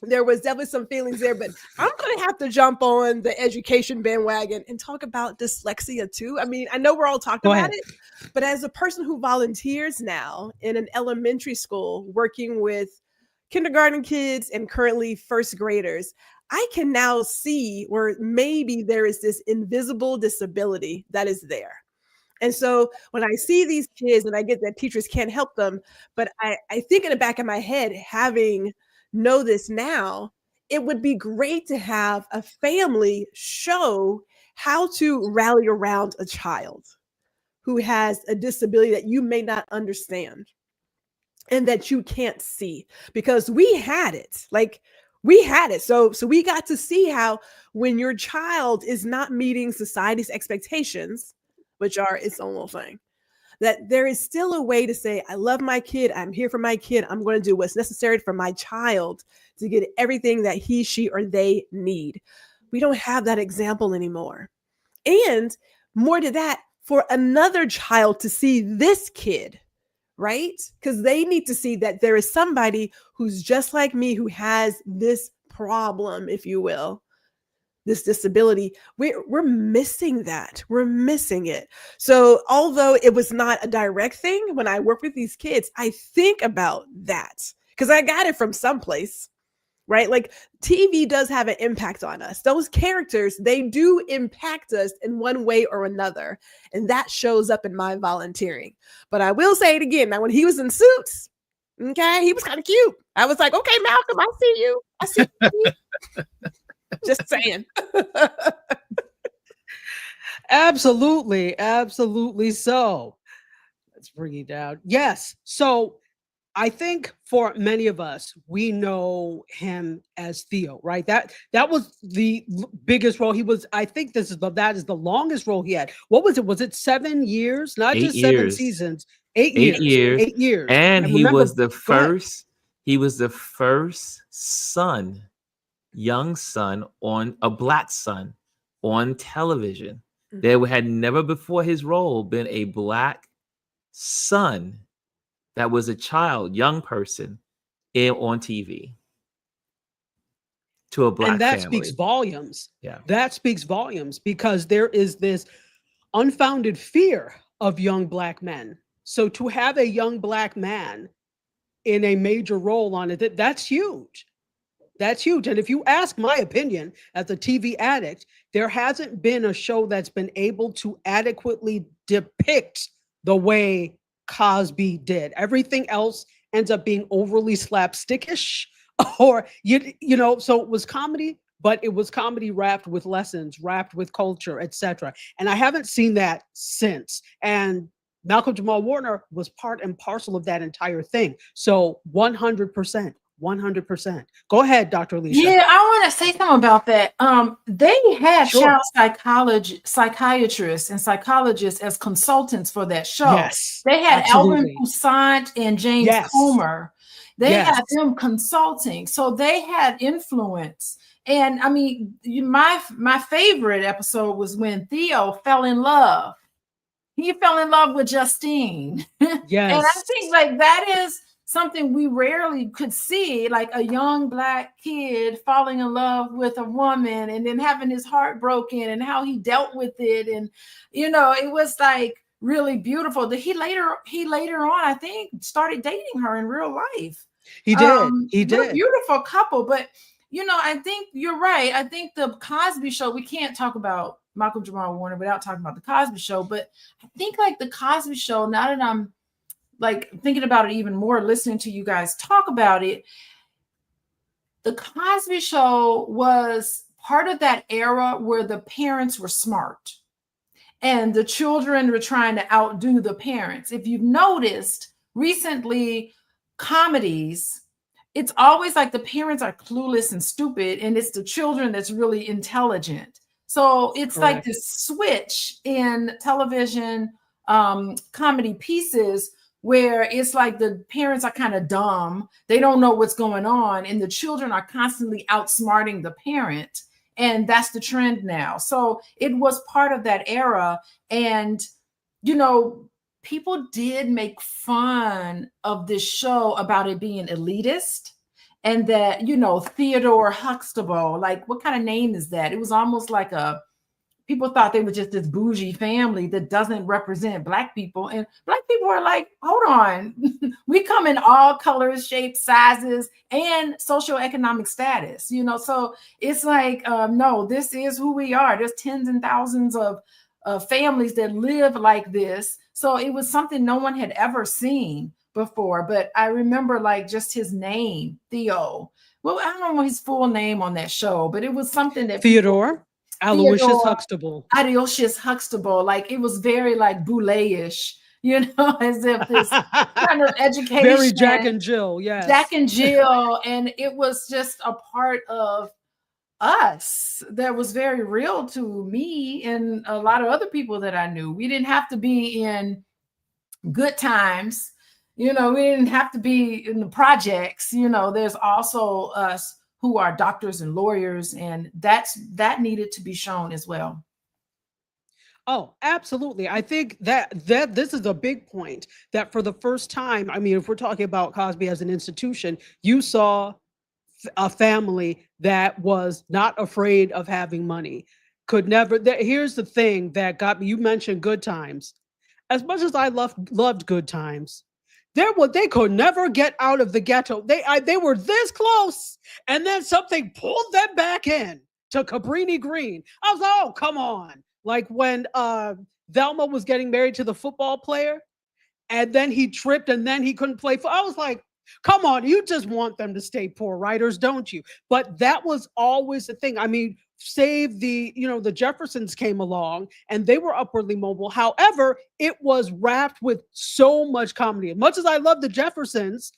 there was definitely some feelings there, but I'm going to have to jump on the education bandwagon and talk about dyslexia too. I mean, I know we're all talking Go about ahead. it, but as a person who volunteers now in an elementary school working with kindergarten kids and currently first graders, I can now see where maybe there is this invisible disability that is there. And so when I see these kids and I get that teachers can't help them, but I think in the back of my head, having know this now, it would be great to have a family show how to rally around a child who has a disability that you may not understand and that you can't see, because we had it. Like we had it. So we got to see how when your child is not meeting society's expectations, which are its own little thing, that there is still a way to say, I love my kid. I'm here for my kid. I'm going to do what's necessary for my child to get everything that he, she, or they need. We don't have that example anymore. And more to that, for another child to see this kid, right? Because they need to see that there is somebody who's just like me, who has this problem, if you will, this disability. We're missing that. We're missing it. So although it was not a direct thing, when I work with these kids, I think about that because I got it from someplace, right? Like TV does have an impact on us. Those characters, they do impact us in one way or another. And that shows up in my volunteering. But I will say it again. Now, when he was in Suits, okay, he was kind of cute. I was like, okay, Malcolm, I see you. I see you. Just saying. Absolutely. Absolutely so. Let's bring you down. Yes. So I think for many of us, we know him as Theo, right? That was the biggest role. He was, I think that is the longest role he had. What was it? Was it 7 years? Not 8 just 7 years. seasons. 8 years. 8 years. And he remember, was the go ahead. first. He was the first young son, on a black son on television. There had never before his role been a black son that was a child, young person on TV to a black And that family. speaks volumes. Yeah. That speaks volumes because there is this unfounded fear of young black men. So to have a young black man in a major role on it, that's huge. That's huge. And if you ask my opinion as a TV addict, there hasn't been a show that's been able to adequately depict the way Cosby did. Everything else ends up being overly slapstickish, or you know, so it was comedy, but it was comedy wrapped with lessons, wrapped with culture, etc. And I haven't seen that since. And Malcolm Jamal-Warner was part and parcel of that entire thing. So 100%. 100%. Go ahead, Dr. Alicia. Yeah, I want to say something about that. They had Sure. child psychiatrists and psychologists as consultants for that show. Yes, They had absolutely. Alvin Toussaint and James Yes. Comer. They Yes. had them consulting, so they had influence. And I mean, my favorite episode was when Theo fell in love. He fell in love with Justine. Yes. And I think like that is something we rarely could see, like a young black kid falling in love with a woman and then having his heart broken and how he dealt with it. And, you know, it was like really beautiful. He later on, I think, started dating her in real life. He did. He What a did. beautiful couple. But, you know, I think you're right. I think the Cosby Show, we can't talk about Malcolm Jamal-Warner without talking about the Cosby Show. But I think like the Cosby Show, now that I'm like thinking about it even more, listening to you guys talk about it, the Cosby Show was part of that era where the parents were smart and the children were trying to outdo the parents. If you've noticed recently, comedies, it's always like the parents are clueless and stupid, and it's the children that's really intelligent. So it's Correct. like this switch in television comedy pieces where it's like the parents are kind of dumb. They don't know what's going on, and the children are constantly outsmarting the parent. And that's the trend now. So it was part of that era. And, you know, people did make fun of this show about it being elitist, and that, you know, Theodore Huxtable, like, what kind of name is that? It was almost like people thought they were just this bougie family that doesn't represent Black people. And Black people are like, hold on, we come in all colors, shapes, sizes, and socioeconomic status, you know? So it's like, no, this is who we are. There's tens and thousands of families that live like this. So it was something no one had ever seen before. But I remember like just his name, Theo. Well, I don't know his full name on that show, but it was something that Theodore Aloysius Huxtable. Aloysius Huxtable. Like it was very like boule-ish, you know, as if this kind of education. Very Jack and Jill, yes. Jack and Jill. And it was just a part of us that was very real to me and a lot of other people that I knew. We didn't have to be in Good Times, you know, we didn't have to be in the projects, you know. There's also us who are doctors and lawyers, and that needed to be shown as well. Oh, absolutely. I think that this is a big point, that for the first time, I mean, if we're talking about Cosby as an institution, you saw a family that was not afraid of having money, could never. Here's the thing that got me. You mentioned Good Times. As much as I loved Good Times, they could never get out of the ghetto. They were this close, and then something pulled them back in to Cabrini Green. I was like, oh, come on. Like when Velma was getting married to the football player, and then he tripped, and then he couldn't play. I was like, come on, you just want them to stay poor writers, don't you? But that was always the thing. I mean, save the Jeffersons came along and they were upwardly mobile. However, it was wrapped with so much comedy. As much as I love the Jeffersons,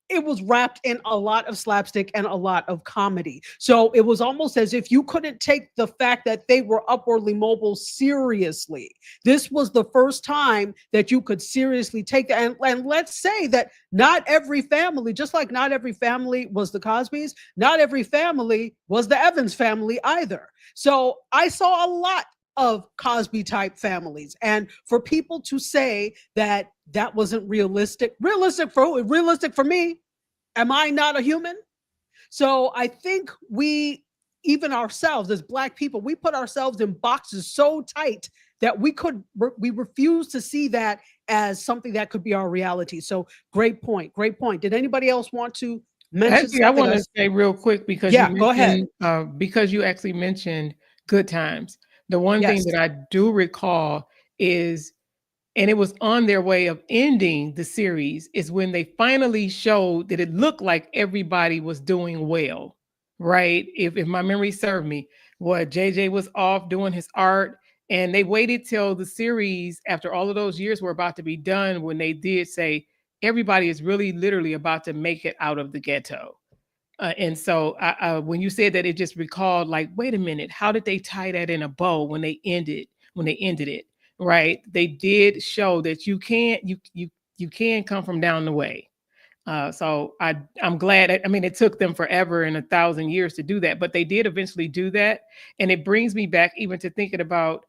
it was wrapped in a lot of slapstick and a lot of comedy. So it was almost as if you couldn't take the fact that they were upwardly mobile seriously. This was the first time that you could seriously take that. And let's say that not every family, just like not every family was the Cosbys, not every family was the Evans family either. So I saw a lot of Cosby type families. And for people to say that that wasn't realistic for me, am I not a human? So I think we, even ourselves as Black people, we put ourselves in boxes so tight that we refuse to see that as something that could be our reality. So great point. Did anybody else want to mention Actually, I want to say real quick, because go ahead. Because you actually mentioned Good Times. The one thing that I do recall is, and it was on their way of ending the series, is when they finally showed that it looked like everybody was doing well, right? If my memory served me, JJ was off doing his art, and they waited till the series, after all of those years were about to be done, when they did say everybody is really literally about to make it out of the ghetto. And so when you said that, it just recalled, like, wait a minute, how did they tie that in a bow when they ended it? Right? They did show that you can come from down the way. So I'm glad. I mean, it took them forever and 1,000 years to do that, but they did eventually do that. And it brings me back even to thinking about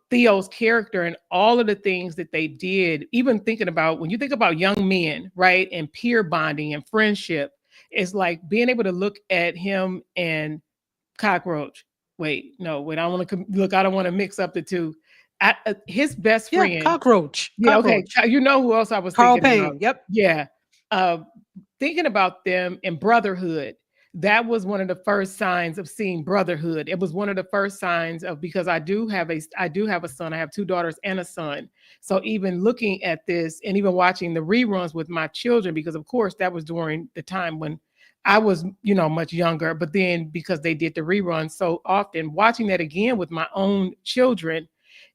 Theo's character and all of the things that they did. Even thinking about, when you think about young men, right, and peer bonding and friendship, it's like being able to look at him and Cockroach. I don't want to mix up the two. His best friend, Cockroach. Yeah, okay. You know who else I was Carl thinking Payne. about? Yep. Yeah. Thinking about them in brotherhood, that was one of the first signs of seeing brotherhood. It was one of the first signs of, because I do have a son. I have 2 daughters and a son. So even looking at this and even watching the reruns with my children, because of course that was during the time when I was, much younger, but then because they did the reruns so often, watching that again with my own children,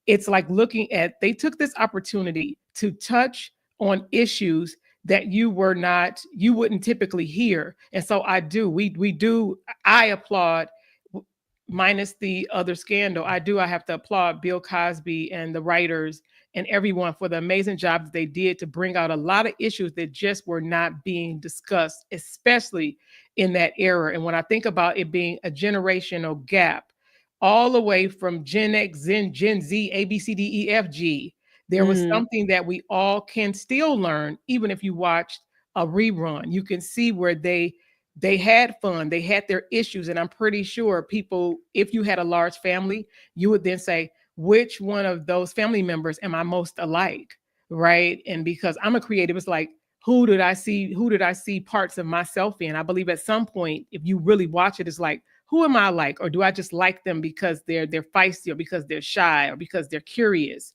it's like they took this opportunity to touch on issues that you wouldn't typically hear. And so I applaud, minus the other scandal, I have to applaud Bill Cosby and the writers and everyone for the amazing job that they did to bring out a lot of issues that just were not being discussed, especially in that era. And when I think about it being a generational gap, all the way from Gen X, Gen Z, A, B, C, D, E, F, G, there was something that we all can still learn, even if you watched a rerun. You can see where they had fun, they had their issues. And I'm pretty sure people, if you had a large family, you would then say, which one of those family members am I most alike? Right. And because I'm a creative, it's like, who did I see parts of myself in? I believe at some point, if you really watch it, it's like, who am I like? Or do I just like them because they're feisty, or because they're shy, or because they're curious?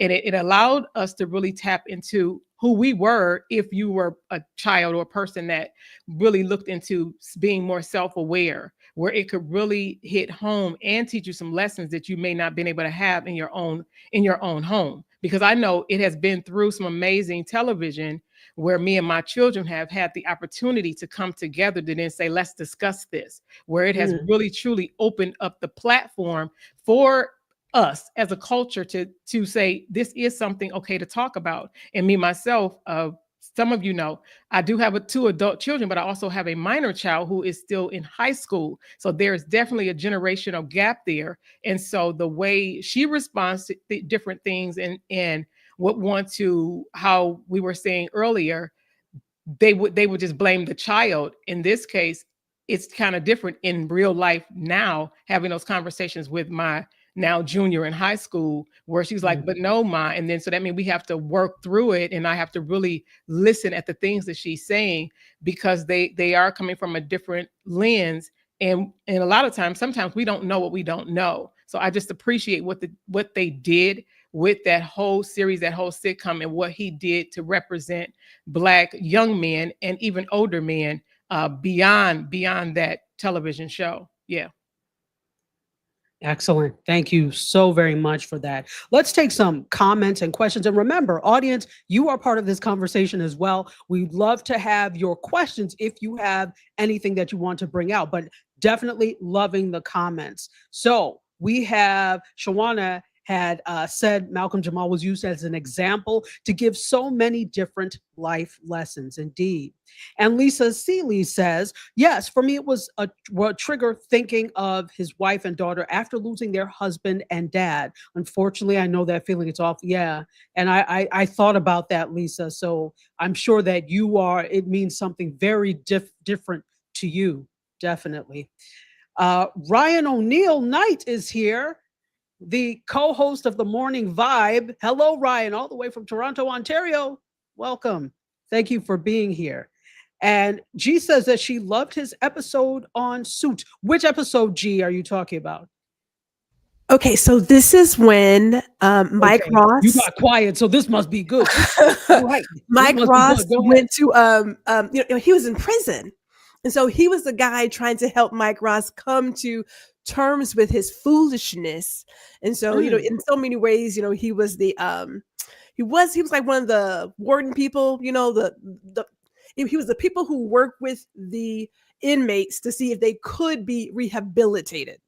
And it allowed us to really tap into who we were if you were a child or a person that really looked into being more self-aware, where it could really hit home and teach you some lessons that you may not have been able to have in your own home. Because I know it has been through some amazing television where me and my children have had the opportunity to come together to then say, let's discuss this, where it has really truly opened up the platform for us as a culture to say, this is something okay to talk about. And me, myself, some of you know, I do have 2 adult children, but I also have a minor child who is still in high school. So there's definitely a generational gap there. And so the way she responds to different things and how we were saying earlier, they would just blame the child. In this case, it's kind of different in real life now, having those conversations with my now junior in high school, where she's like, but no, Ma. And then so that means we have to work through it. And I have to really listen at the things that she's saying, because they are coming from a different lens. And a lot of times, sometimes we don't know what we don't know. So I just appreciate what they did with that whole series, that whole sitcom, and what he did to represent Black young men and even older men beyond that television show. Yeah. Excellent. Thank you so very much for that. Let's take some comments and questions. And remember, audience, you are part of this conversation as well. We'd love to have your questions if you have anything that you want to bring out, but definitely loving the comments. So we have Shawana had said Malcolm Jamal was used as an example to give so many different life lessons. Indeed. And Lisa Seeley says, yes, for me, it was a trigger thinking of his wife and daughter after losing their husband and dad. Unfortunately, I know that feeling. It's off. Yeah. And I thought about that, Lisa. So I'm sure that it means something very different to you. Definitely. Ryan O'Neill Knight is here, the co-host of the Morning Vibe. Hello, Ryan, all the way from Toronto, Ontario. Welcome. Thank you for being here. And G says that she loved his episode on Suits. Which episode, G, are you talking about? Okay, so this is when Mike Ross. You got quiet, so this must be good. Right. Mike Ross went to he was in prison. And so he was the guy trying to help Mike Ross come to terms with his foolishness. And so, in so many ways, he was the he was like one of the warden people, he was the people who work with the inmates to see if they could be rehabilitated.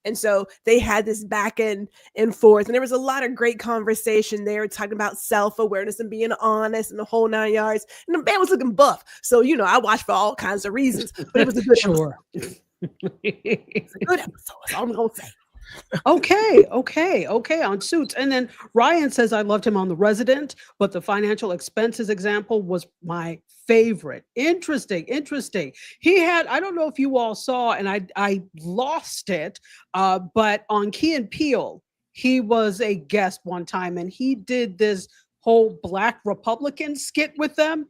And so they had this back and forth, and there was a lot of great conversation there, talking about self-awareness and being honest and the whole 9 yards. And the man was looking buff, so I watched for all kinds of reasons, but it was a good sure. It's a good episode. That's all I'm gonna say. Okay. On Suits. And then Ryan says, I loved him on The Resident, but the financial expenses example was my favorite. Interesting. He had, I don't know if you all saw, and I lost it, but on Key and Peele, he was a guest one time, and he did this whole Black Republican skit with them.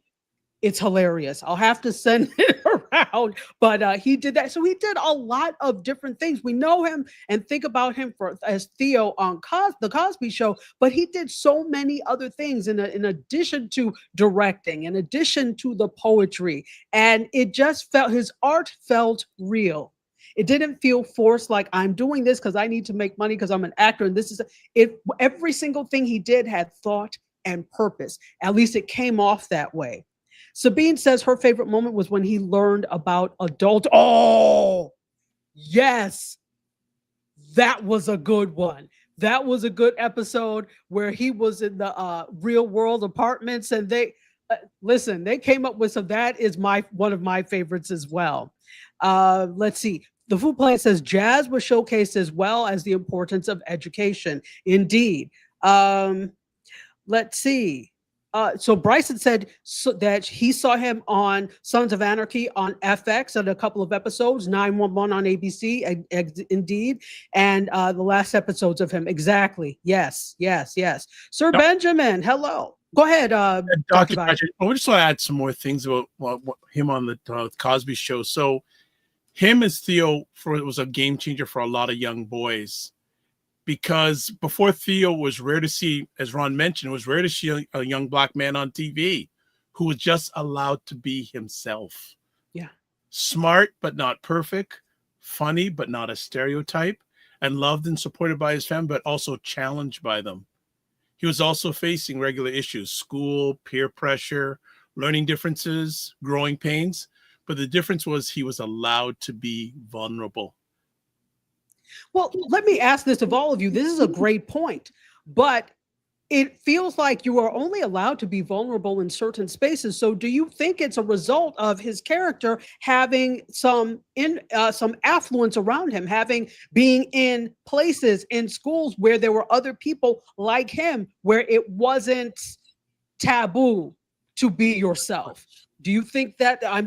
It's hilarious. I'll have to send it around, but he did that. So he did a lot of different things. We know him and think about him as Theo on the Cosby Show, but he did so many other things in addition to directing, in addition to the poetry, and it just his art felt real. It didn't feel forced, like I'm doing this because I need to make money because I'm an actor. And this is it. Every single thing he did had thought and purpose. At least it came off that way. Sabine says her favorite moment was when he learned about adult. Oh, yes. That was a good one. That was a good episode where he was in the real world apartments, and they listen, they came up with some. That is one of my favorites as well. Let's see. The Food Plant says jazz was showcased as well as the importance of education. Indeed. Let's see. So Bryson said that he saw him on Sons of Anarchy on FX and a couple of episodes, 911 on ABC, indeed, and the last episodes of him. Exactly. Yes. Sir Benjamin, hello. Go ahead, Dr. Patrick. I just want to add some more things about him on the Cosby Show. So him as Theo was a game changer for a lot of young boys. Because before Theo, was rare to see, as Ron mentioned, it was rare to see a young Black man on TV who was just allowed to be himself. Yeah. Smart, but not perfect. Funny, but not a stereotype. And loved and supported by his family, but also challenged by them. He was also facing regular issues, school, peer pressure, learning differences, growing pains. But the difference was he was allowed to be vulnerable. Well, let me ask this of all of you. This is a great point, but it feels like you are only allowed to be vulnerable in certain spaces. So do you think it's a result of his character having some affluence around him, being in places, in schools where there were other people like him, where it wasn't taboo to be yourself? Do you think that I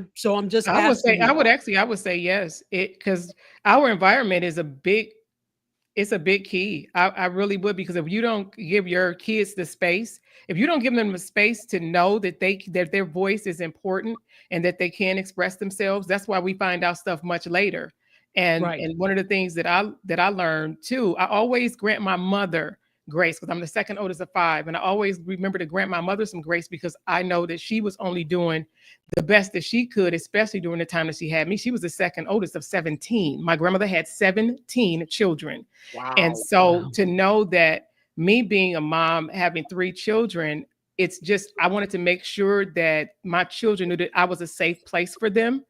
would say yes. Because our environment is a big key. I really would, because if you don't give your kids the space, if you don't give them the space to know that their voice is important and that they can express themselves, that's why we find out stuff much later. And one of the things that I learned too, I always grant my mother grace because I'm the second oldest of 5. And I always remember to grant my mother some grace because I know that she was only doing the best that she could, especially during the time that she had me. She was the second oldest of 17. My grandmother had 17 children. Wow. And so to know that me being a mom, having 3 children, it's just, I wanted to make sure that my children knew that I was a safe place for them.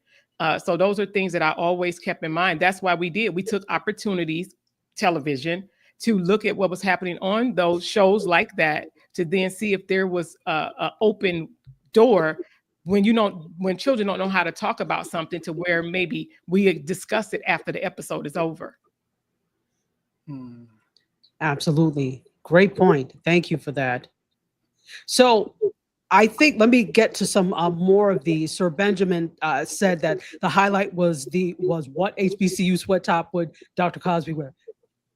So those are things that I always kept in mind. That's why we took opportunities, television, to look at what was happening on those shows like that, to then see if there was an open door when children don't know how to talk about something, to where maybe we discuss it after the episode is over. Absolutely. Great point. Thank you for that. So I think, let me get to some more of these. Sir Benjamin said that the highlight was what HBCU sweat top would Dr. Cosby wear.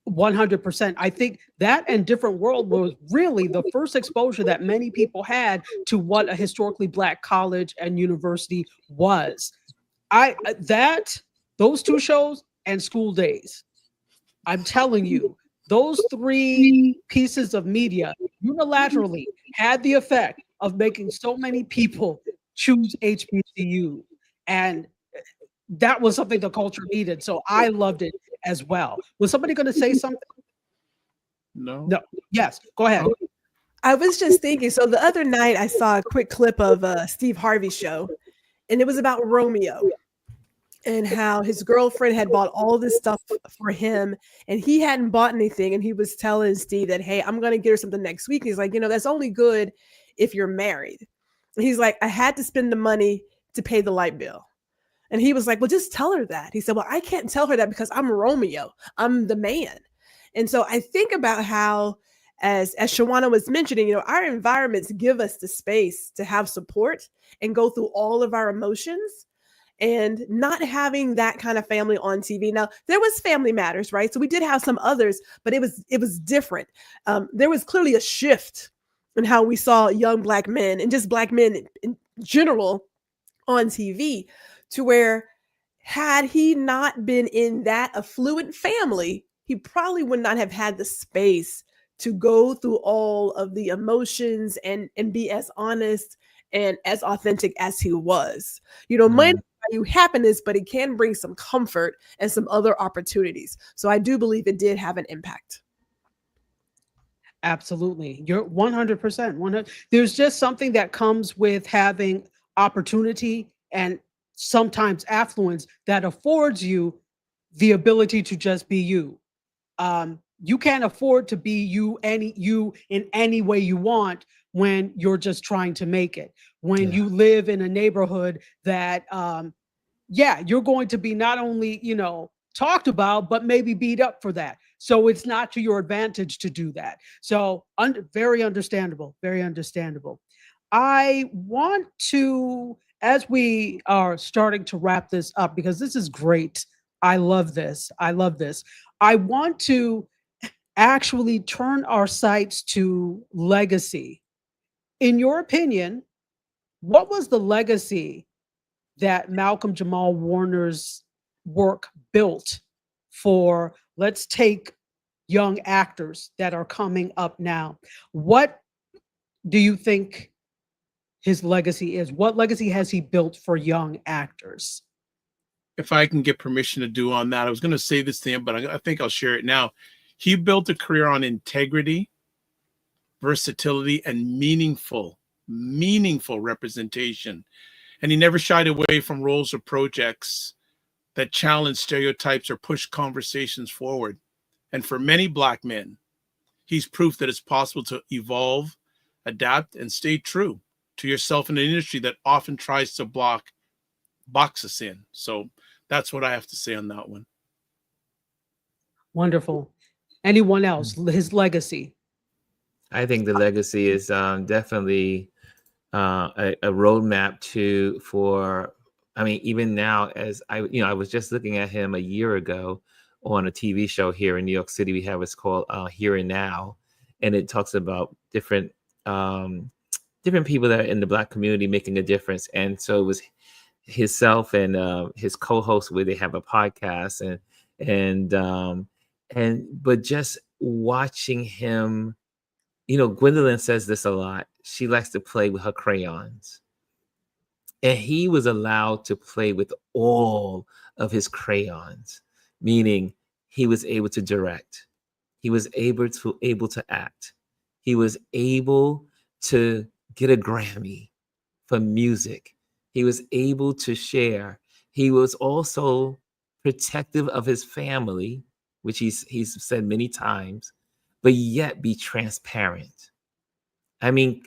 100%. I think that and Different World was really the first exposure that many people had to what a historically Black college and university was. Those 2 shows and School Days, I'm telling you, those 3 pieces of media unilaterally had the effect of making so many people choose HBCU. And that was something the culture needed. So I loved it as well. Was somebody going to say something? No. Yes, go ahead. I was just thinking, so the other night I saw a quick clip of Steve Harvey's show, and it was about Romeo and how his girlfriend had bought all this stuff for him and he hadn't bought anything. And he was telling Steve that, hey, I'm going to get her something next week. And he's like, that's only good if you're married. And he's like, I had to spend the money to pay the light bill. And he was like, well, just tell her that. He said, well, I can't tell her that because I'm Romeo. I'm the man. And so I think about how, as Shawana was mentioning, our environments give us the space to have support and go through all of our emotions, and not having that kind of family on TV. Now, there was Family Matters, right? So we did have some others, but it was different. There was clearly a shift in how we saw young Black men and just Black men in general on TV. to where had he not been in that affluent family, he probably would not have had the space to go through all of the emotions and be as honest and as authentic as he was. Money doesn't buy you happiness, but it can bring some comfort and some other opportunities. So I do believe it did have an impact. Absolutely. You're 100%. 100. There's just something that comes with having opportunity and sometimes affluence that affords you the ability to just be you. You can't afford to be you in any way you want when you're just trying to make it. When you live in a neighborhood that you're going to be not only, talked about, but maybe beat up for that. So it's not to your advantage to do that. So very understandable, very understandable. I want to, as we are starting to wrap this up, because this is great. I love this. I love this. I want to actually turn our sights to legacy. In your opinion, what was the legacy that Malcolm Jamal Warner's work built for, let's take young actors that are coming up now? What do you think his legacy is? What legacy has he built for young actors? If I can get permission to do on that, I was going to say this to him, but I think I'll share it now. He built a career on integrity, versatility, and meaningful representation. And he never shied away from roles or projects that challenge stereotypes or push conversations forward. And for many Black men, he's proof that it's possible to evolve, adapt, and stay true to yourself in an industry that often tries to box us in. So that's what I have to say on that one. Wonderful. Anyone else? His legacy? I think the legacy is definitely a roadmap even now, as I was just looking at him a year ago on a TV show here in New York City. We have what's called Here and Now, and it talks about different people that are in the Black community making a difference. And so it was himself and his co-host where they have a podcast but just watching him, Gwendolyn says this a lot. She likes to play with her crayons. And he was allowed to play with all of his crayons, meaning he was able to direct. He was able to act. He was able to get a Grammy for music. He was able to share. He was also protective of his family, which he's said many times, but yet be transparent. I mean,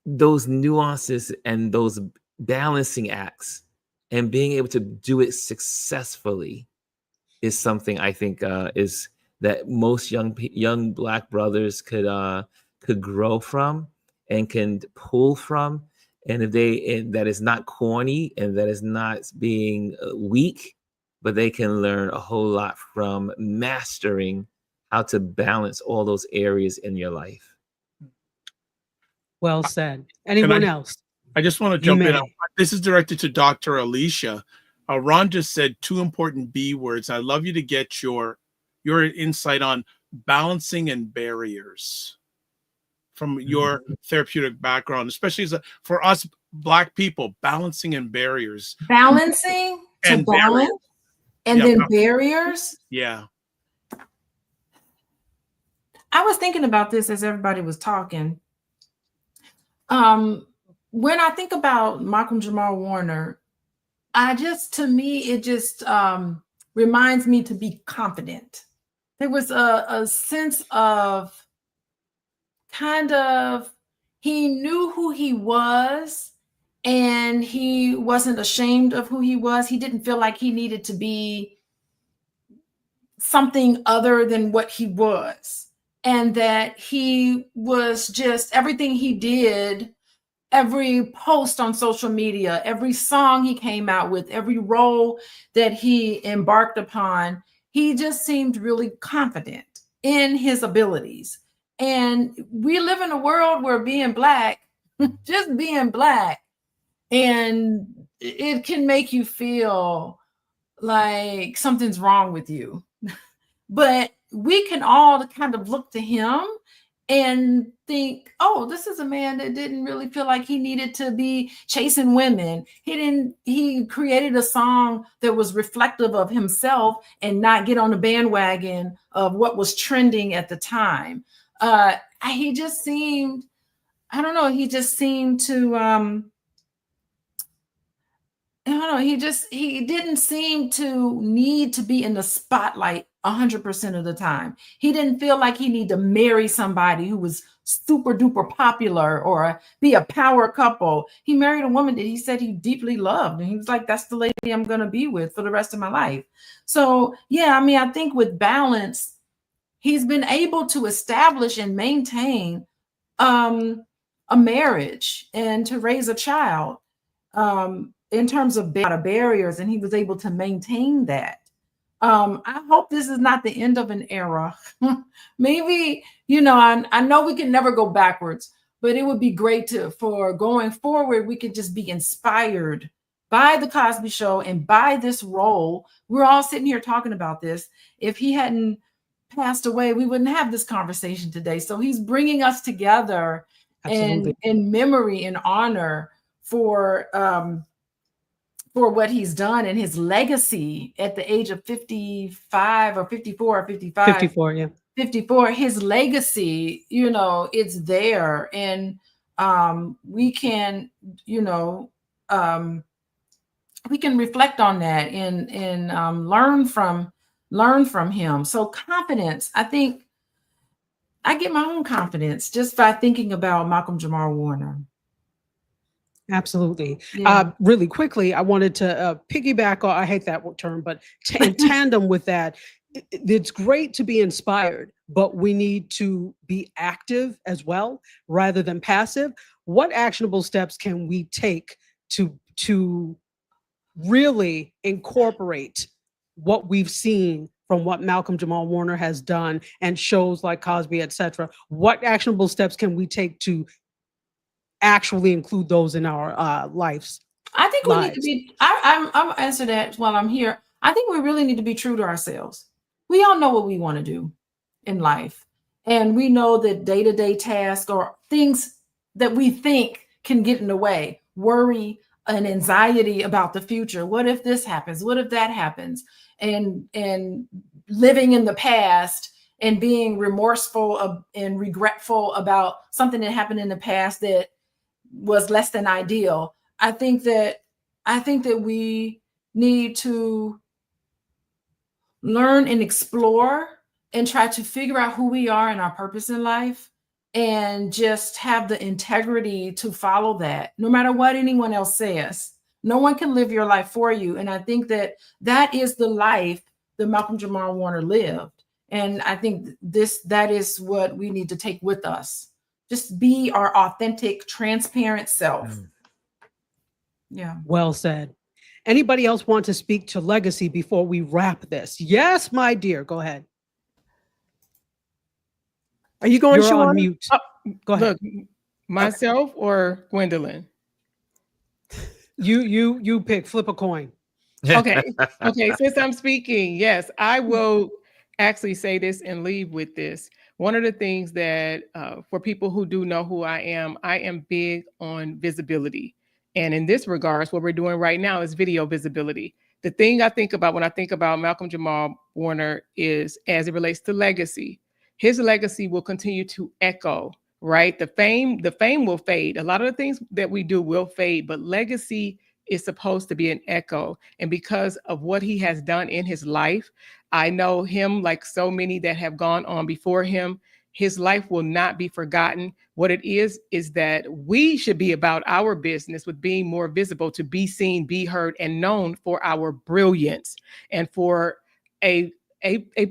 those nuances and those balancing acts and being able to do it successfully is something I think is that most young Black brothers could grow from and can pull from. And that is not corny and that is not being weak, but they can learn a whole lot from mastering how to balance all those areas in your life. Well said. Anyone else? I just want to jump in. This is directed to Dr. Alicia. Ron just said two important B words. I'd love you to get your insight on balancing and barriers from your therapeutic background, especially for us Black people, balancing and barriers. Balancing to and balance and then barriers. Yeah. I was thinking about this as everybody was talking. When I think about Malcolm Jamal Warner, to me, it just reminds me to be confident. There was a sense of he knew who he was and he wasn't ashamed of who he was. He didn't feel like he needed to be something other than what he was. And that he was just everything he did, every post on social media, every song he came out with, every role that he embarked upon, he just seemed really confident in his abilities. And we live in a world where being Black, just being Black, and it can make you feel like something's wrong with you. But we can all kind of look to him and think, oh, this is a man that didn't really feel like he needed to be chasing women. He created a song that was reflective of himself and not get on the bandwagon of what was trending at the time. He just seemed, I don't know, he just seemed to I don't know, he didn't seem to need to be in the spotlight 100% of the time. He didn't feel like he needed to marry somebody who was super duper popular or be a power couple. He married a woman that he said he deeply loved, and he was like, that's the lady I'm going to be with for the rest of my life. So yeah, I mean, I think with balance, he's been able to establish and maintain a marriage and to raise a child in terms of barriers, and he was able to maintain that. I hope this is not the end of an era. Maybe, I know we can never go backwards, but it would be great for going forward, we could just be inspired by the Cosby Show and by this role. We're all sitting here talking about this. If he hadn't passed away, we wouldn't have this conversation today. So he's bringing us together in memory and honor for what he's done and his legacy at the age of 55 or 54 or 55. 54, yeah. 54, his legacy, it's there. And we can, we can reflect on that and learn from him. So confidence, I think I get my own confidence just by thinking about Malcolm Jamal Warner. Absolutely. Yeah. Really quickly, I wanted to piggyback, or I hate that term, but in tandem with that, it's great to be inspired, but we need to be active as well, rather than passive. What actionable steps can we take to really incorporate what we've seen from what Malcolm Jamal Warner has done and shows like Cosby, etc.? What actionable steps can we take to actually include those in our lives? I think we need to be, I'll answer that while I'm here. I think we really need to be true to ourselves. We all know what we want to do in life. And we know that day-to-day tasks or things that we think can get in the way, worry and anxiety about the future. What if this happens? What if that happens? And living in the past and being remorseful and regretful about something that happened in the past that was less than ideal. I think that we need to learn and explore and try to figure out who we are and our purpose in life, and just have the integrity to follow that, no matter what anyone else says. No one can live your life for you. And I think that is the life that Malcolm Jamal Warner lived. And I think that is what we need to take with us. Just be our authentic, transparent self. Yeah. Well said. Anybody else want to speak to legacy before we wrap this? Yes, my dear. Go ahead. Are you going? You're on mute. Go ahead. Look, myself or Gwendolyn? You pick. Flip a coin. Okay. Since I'm speaking, yes, I will actually say this and leave with this. One of the things that for people who do know who I am big on visibility. And in this regards, what we're doing right now is video visibility. The thing I think about when I think about Malcolm Jamal Warner is, as it relates to legacy, his legacy will continue to echo, right? The fame will fade. A lot of the things that we do will fade, but legacy is supposed to be an echo. And because of what he has done in his life, I know him, like so many that have gone on before him, his life will not be forgotten. What it is that we should be about our business with being more visible, to be seen, be heard, and known for our brilliance. And for a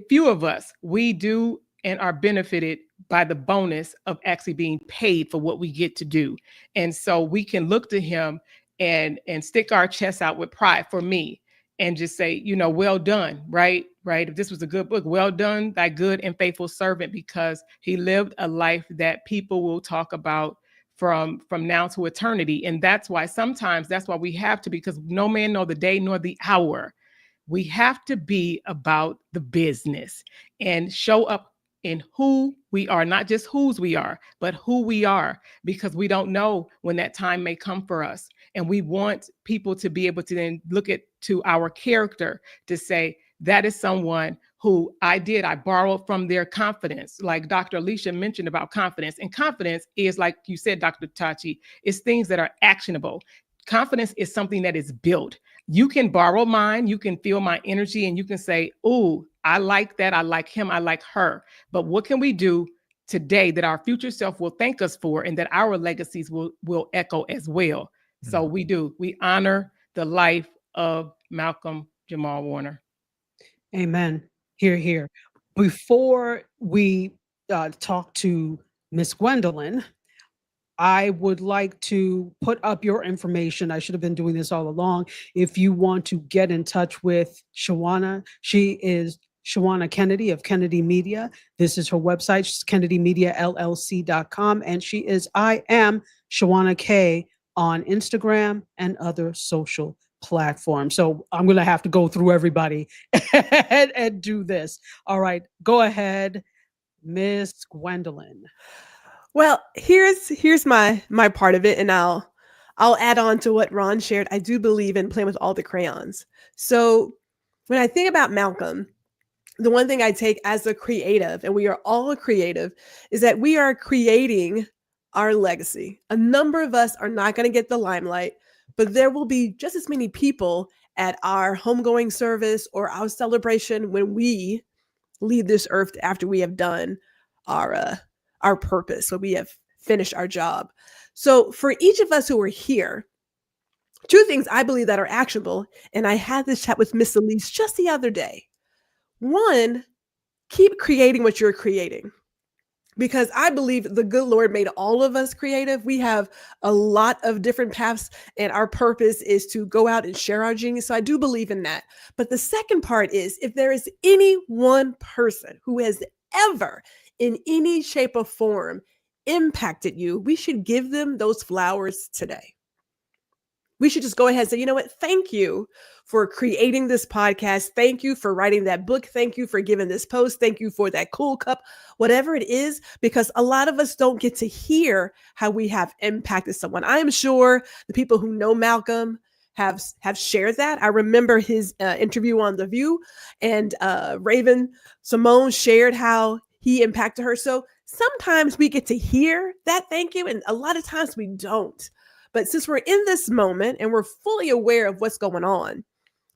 few of us, we do and are benefited by the bonus of actually being paid for what we get to do. And so we can look to him and stick our chests out with pride, for me, and just say, well done, right? If this was a good book, well done, thy good and faithful servant, because he lived a life that people will talk about from now to eternity. And that's why we have to, because no man know the day nor the hour. We have to be about the business and show up in who we are, not just whose we are, but who we are, because we don't know when that time may come for us. And we want people to be able to then look to our character to say, that is someone who I borrowed from their confidence. Like Dr. Alicia mentioned about confidence. And confidence is, like you said, Dr. Tachi, is things that are actionable. Confidence is something that is built. You can borrow mine, you can feel my energy, and you can say, oh, I like that, I like him, I like her. But what can we do today that our future self will thank us for, and that our legacies will echo as well? So we honor the life of Malcolm Jamal Warner. Amen. Hear, hear. Before we talk to Miss Gwendolyn, I would like to put up your information. I should have been doing this all along. If you want to get in touch with Shawana, she is Shawana Kennedy of Kennedy Media. This is her website. She's KennedyMediaLLC.com. And she is I am Shawana K on Instagram and other social platforms. So I'm going to have to go through everybody and do this. All right. Go ahead, Miss Gwendolyn. Well, here's my part of it, and I'll add on to what Ron shared. I do believe in playing with all the crayons. So when I think about Malcolm, the one thing I take as a creative, and we are all creative, is that we are creating our legacy. A number of us are not going to get the limelight, but there will be just as many people at our homegoing service or our celebration when we leave this earth after we have done our purpose, when we have finished our job. So for each of us who are here, two things I believe that are actionable, and I had this chat with Miss Elise just the other day. One, keep creating what you're creating, because I believe the good Lord made all of us creative. We have a lot of different paths, and our purpose is to go out and share our genius. So I do believe in that. But the second part is, if there is any one person who has ever in any shape or form impacted you, we should give them those flowers today. We should just go ahead and say, you know what? Thank you for creating this podcast. Thank you for writing that book. Thank you for giving this post. Thank you for that cool cup, whatever it is, because a lot of us don't get to hear how we have impacted someone. I am sure the people who know Malcolm have shared that. I remember his interview on The View, and Raven Simone shared how he impacted her. So sometimes we get to hear that thank you, and a lot of times we don't. But since we're in this moment and we're fully aware of what's going on,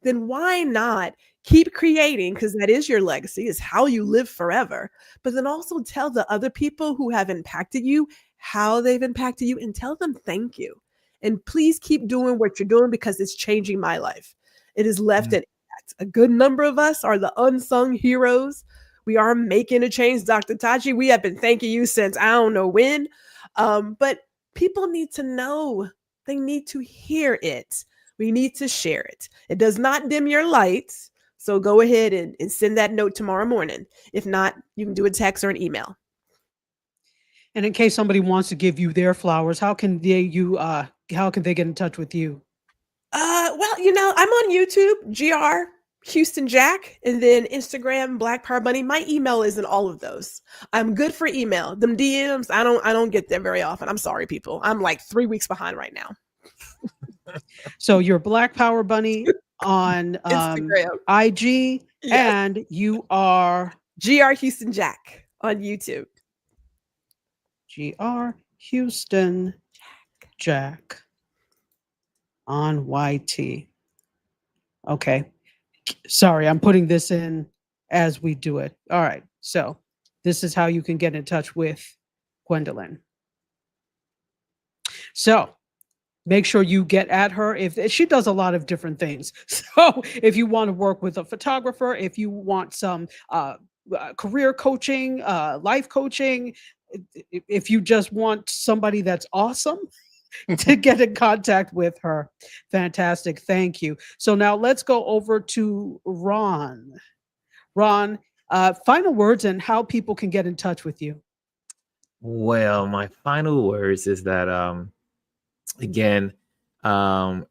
then why not keep creating? Because that is your legacy, is how you live forever. But then also tell the other people who have impacted you how they've impacted you, and tell them thank you. And please keep doing what you're doing, because it's changing my life. It has left an impact. A good number of us are the unsung heroes. We are making a change. Dr. Tachi, we have been thanking you since I don't know when. But people need to know. They need to hear it. We need to share it. It does not dim your lights. So go ahead and send that note tomorrow morning. If not, you can do a text or an email. And in case somebody wants to give you their flowers, how can they get in touch with you? Well, I'm on YouTube, GR Houston Jack, and then Instagram, Black Power Bunny. My email is in all of those. I'm good for email. Them DMs, I don't get them very often. I'm sorry, people. I'm like 3 weeks behind right now. So you're Black Power Bunny on Instagram, IG, yes. And you are GR Houston Jack on YouTube. GR Houston Jack on YT. Okay. Sorry, I'm putting this in as we do it. All right. So this is how you can get in touch with Gwendolyn. So make sure you get at her. If she does a lot of different things. So if you want to work with a photographer, if you want some career coaching, life coaching, if you just want somebody that's awesome, to get in contact with her. Fantastic. Thank you. So now let's go over to Ron. Ron, final words and how people can get in touch with you. Well, my final words is that again, um,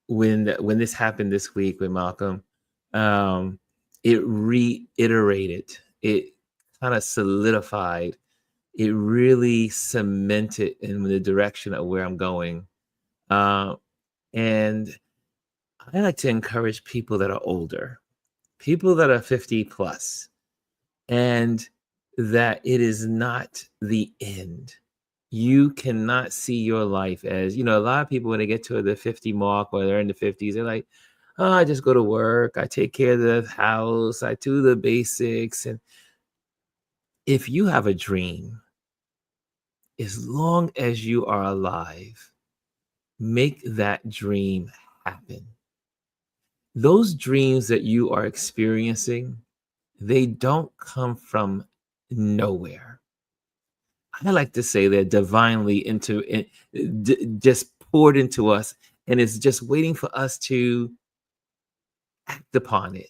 when this happened this week with Malcolm, it reiterated, it kind of solidified, it really cemented in the direction of where I'm going. Uh, and I like to encourage people that are older, people that are 50 plus, and that it is not the end. You cannot see your life as, a lot of people when they get to the 50 mark or they're in the 50s, they're like, oh, I just go to work, I take care of the house, I do the basics. And if you have a dream, as long as you are alive, make that dream happen. Those dreams that you are experiencing, they don't come from nowhere. I like to say they're divinely just poured into us, and it's just waiting for us to act upon it,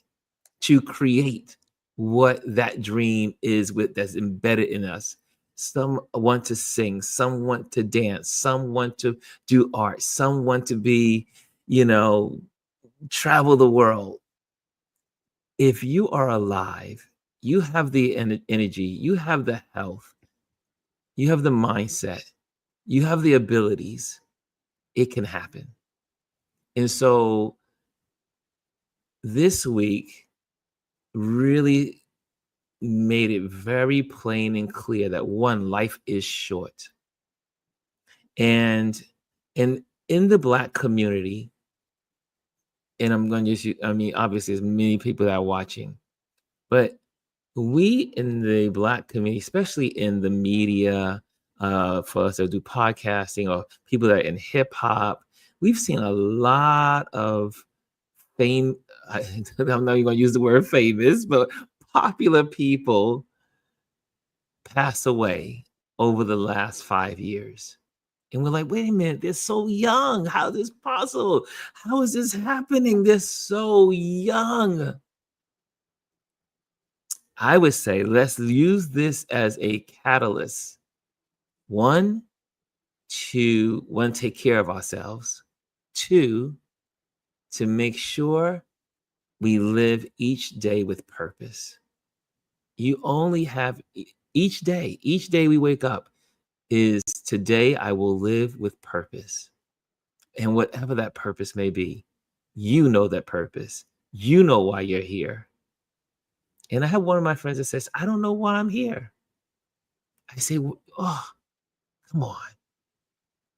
to create what that dream is that's embedded in us. Some want to sing, some want to dance, some want to do art, some want to be, travel the world. If you are alive, you have the energy, you have the health, you have the mindset, you have the abilities, it can happen. And so this week really made it very plain and clear that one, life is short. And in the Black community, and I'm going to use, obviously there's many people that are watching, but we in the Black community, especially in the media, for us to do podcasting or people that are in hip hop, we've seen a lot of fame. I'm not even going to use the word famous, but popular people pass away over the last 5 years. And we're like, wait a minute, they're so young. How is this possible? How is this happening? They're so young. I would say let's use this as a catalyst. One, take care of ourselves. Two, to make sure we live each day with purpose. You only have each day we wake up is today I will live with purpose. And whatever that purpose may be, you know that purpose. You know why you're here. And I have one of my friends that says, I don't know why I'm here. I say, oh, come on.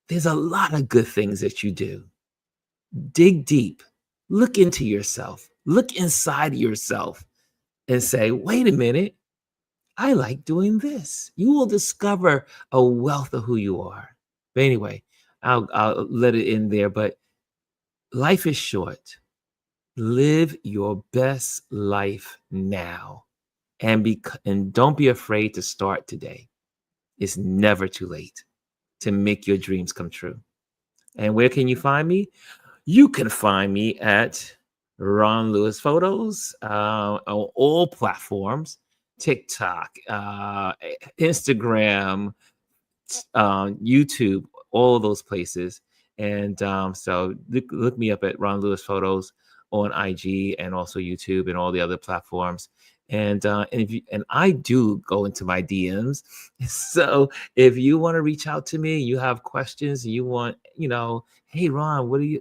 There's a lot of good things that you do. Dig deep. Look into yourself. Look inside yourself and say, wait a minute. I like doing this. You will discover a wealth of who you are. But anyway, I'll let it in there. But life is short. Live your best life now. And don't be afraid to start today. It's never too late to make your dreams come true. And where can you find me? You can find me at Ron Lewis Photos on all platforms. TikTok, Instagram, YouTube, all those places. And so look me up at Ron Lewis Photos on IG and also YouTube and all the other platforms. And I do go into my DMs. So if you want to reach out to me, you have questions, you want, hey Ron,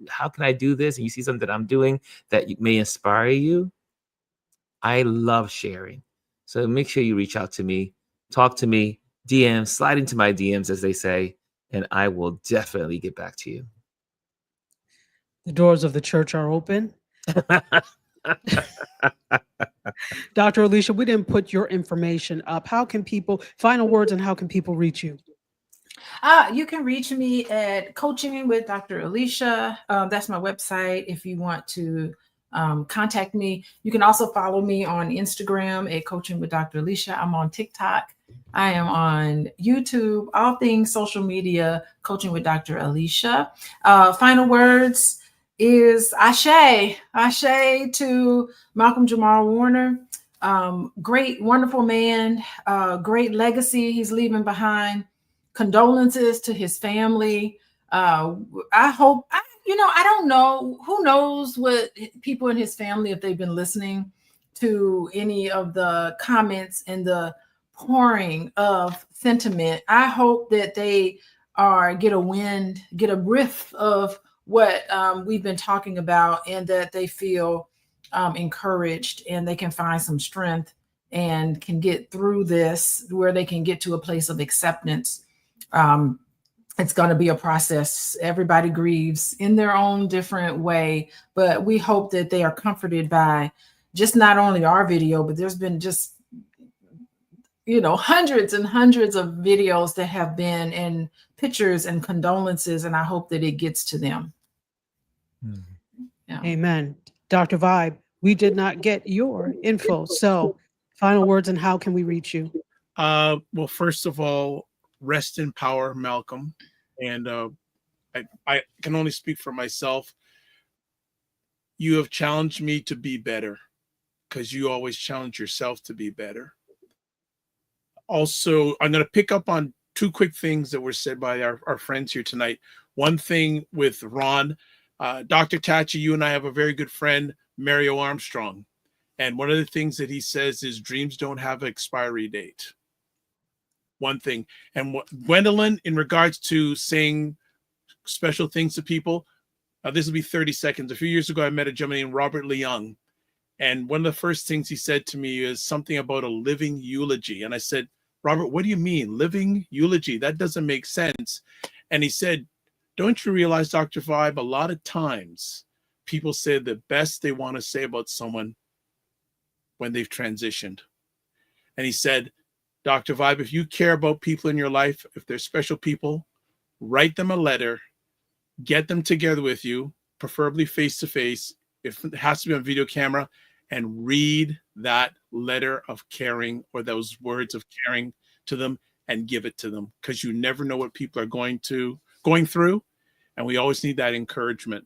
how can I do this? And you see something that I'm doing that may inspire you. I love sharing. So make sure you reach out to me, talk to me, DM, slide into my DMs, as they say, and I will definitely get back to you. The doors of the church are open. Dr. Alicia, we didn't put your information up. How can people, final words, and how can people reach you? You can reach me at Coaching with Dr. Alicia. That's my website if you want to contact me. You can also follow me on Instagram at Coaching with Dr. Alicia. I'm on TikTok. I am on YouTube, all things social media, Coaching with Dr. Alicia. Final words is Ashe to Malcolm Jamal-Warner. Great, wonderful man, great legacy he's leaving behind. Condolences to his family. I hope, I don't know. Who knows what people in his family, if they've been listening to any of the comments and the pouring of sentiment. I hope that they get a whiff of what we've been talking about, and that they feel encouraged and they can find some strength and can get through this, where they can get to a place of acceptance. It's going to be a process. Everybody grieves in their own different way, but we hope that they are comforted by just not only our video, but there's been just, hundreds and hundreds of videos that have been, and pictures and condolences, and I hope that it gets to them. Yeah. Amen. Dr. Vibe, we did not get your info. So final words, and how can we reach you? Well, first of all, rest in power, Malcolm. And I can only speak for myself. You have challenged me to be better, because you always challenge yourself to be better. Also, I'm going to pick up on two quick things that were said by our friends here tonight. One thing with Ron, Dr. Tachi, you and I have a very good friend, Mario Armstrong. And one of the things that he says is dreams don't have an expiry date. One thing. And Gwendolyn, in regards to saying special things to people, this will be 30 seconds. A few years ago, I met a gentleman named Robert Leung. And one of the first things he said to me is something about a living eulogy. And I said, Robert, what do you mean? Living eulogy? That doesn't make sense. And he said, don't you realize, Dr. Vibe, a lot of times people say the best they want to say about someone when they've transitioned. And he said, Dr. Vibe, if you care about people in your life, if they're special people, write them a letter, get them together with you, preferably face-to-face, if it has to be on video camera, and read that letter of caring, or those words of caring to them, and give it to them, because you never know what people are going through, and we always need that encouragement.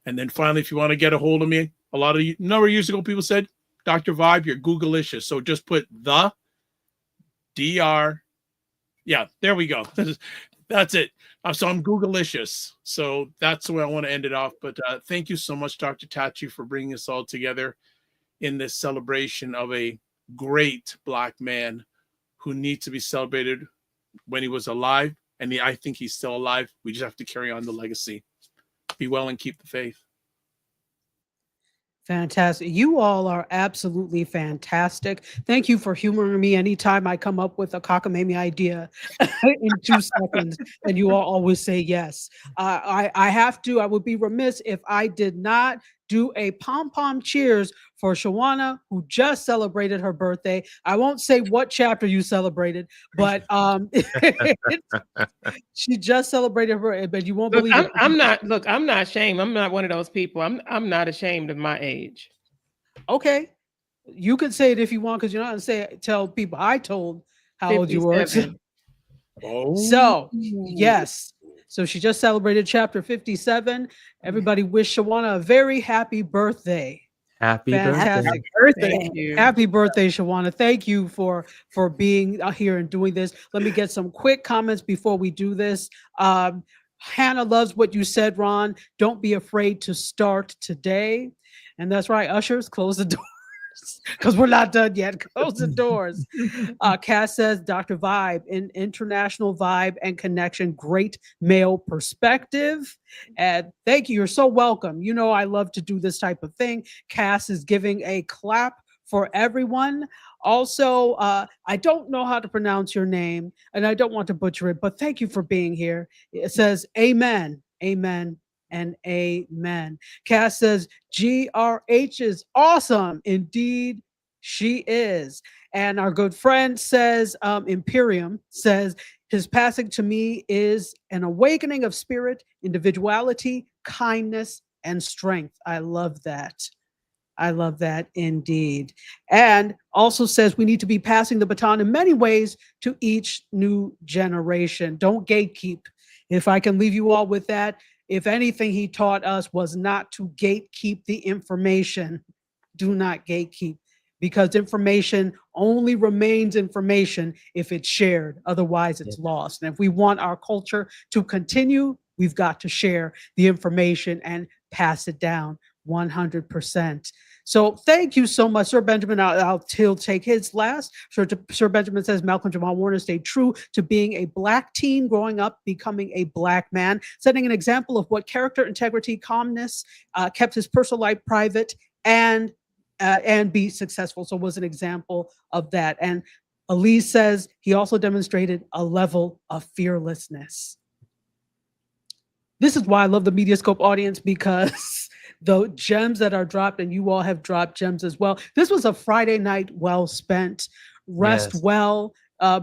And then finally, if you want to get a hold of me, a number of years ago, people said, Dr. Vibe, you're Google-licious. So just put the DR. Yeah, there we go. That's it. So I'm Google-licious. So that's the way I want to end it off. But thank you so much, Dr. Tachi, for bringing us all together in this celebration of a great Black man who needs to be celebrated when he was alive. And I think he's still alive. We just have to carry on the legacy. Be well and keep the faith. Fantastic. You all are absolutely fantastic. Thank you for humoring me anytime I come up with a cockamamie idea in 2 seconds, and you all always say yes. I would be remiss if I did not do a pom-pom cheers for Shawana, who just celebrated her birthday. I won't say what chapter you celebrated, but she just celebrated her birthday, but you won't believe it. I'm not ashamed. I'm not one of those people. I'm not ashamed of my age. Okay. You can say it if you want, because you're not going to tell people I told how old you were. Oh. So, yes. So she just celebrated chapter 57. Everybody wish Shawana a very happy birthday. Happy Fantastic. birthday. Thank you. Happy birthday, Shawana. Thank you for being here and doing this. Let me get some quick comments before we do this. Hannah loves what you said, Ron. Don't be afraid to start today. And that's right. Ushers, close the doors, because we're not done yet. Close the doors. Cass says, Dr. Vibe, in international vibe and connection, great male perspective. And thank you. You're so welcome. You know, I love to do this type of thing. Cass is giving a clap for everyone. Also, I don't know how to pronounce your name, and I don't want to butcher it, but thank you for being here. It says, amen, amen, and amen. Cass says, GRH is awesome. Indeed, she is. And our good friend says, Imperium says, his passing to me is an awakening of spirit, individuality, kindness, and strength. I love that. I love that indeed. And also says we need to be passing the baton in many ways to each new generation. Don't gatekeep. If I can leave you all with that, if anything he taught us was not to gatekeep the information. Do not gatekeep. because information only remains information if it's shared. Otherwise, it's lost. And if we want our culture to continue, we've got to share the information and pass it down 100%. So thank you so much, Sir Benjamin. He'll take his last. Sir Benjamin says Malcolm Jamal Warner stayed true to being a Black teen growing up, becoming a Black man, setting an example of what character, integrity, calmness, kept his personal life private, and be successful. So was an example of that. And Elise says he also demonstrated a level of fearlessness. This is why I love the Mediascope audience, because the gems that are dropped, and you all have dropped gems as well. This was a Friday night well spent. Rest well,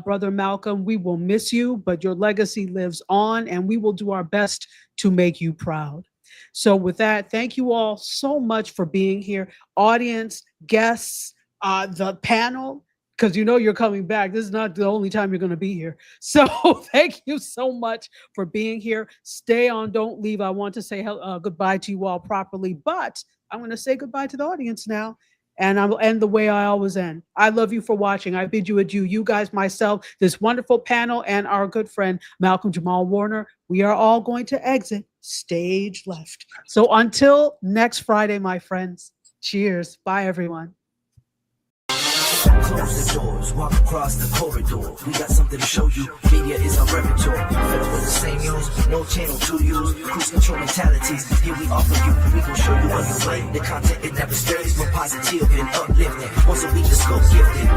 Brother Malcolm. We will miss you, but your legacy lives on, and we will do our best to make you proud. So with that, thank you all so much for being here. Audience, guests, the panel, because you know you're coming back. This is not the only time you're going to be here. So thank you so much for being here. Stay on, don't leave. I want to say goodbye to you all properly, but I'm going to say goodbye to the audience now. And I will end the way I always end. I love you for watching. I bid you adieu. You guys, myself, this wonderful panel, and our good friend, Malcolm Jamal Warner. We are all going to exit stage left. So until next Friday, my friends, cheers. Bye, everyone. Close the doors, walk across the corridor. We got something to show you. Media is our repertoire. Fed up with the same news, no channel to use. Cruise control mentalities. Here we offer you. We gon' show you on your way. The content it never stays, but positive and uplifting. Once a week, the scope gifted.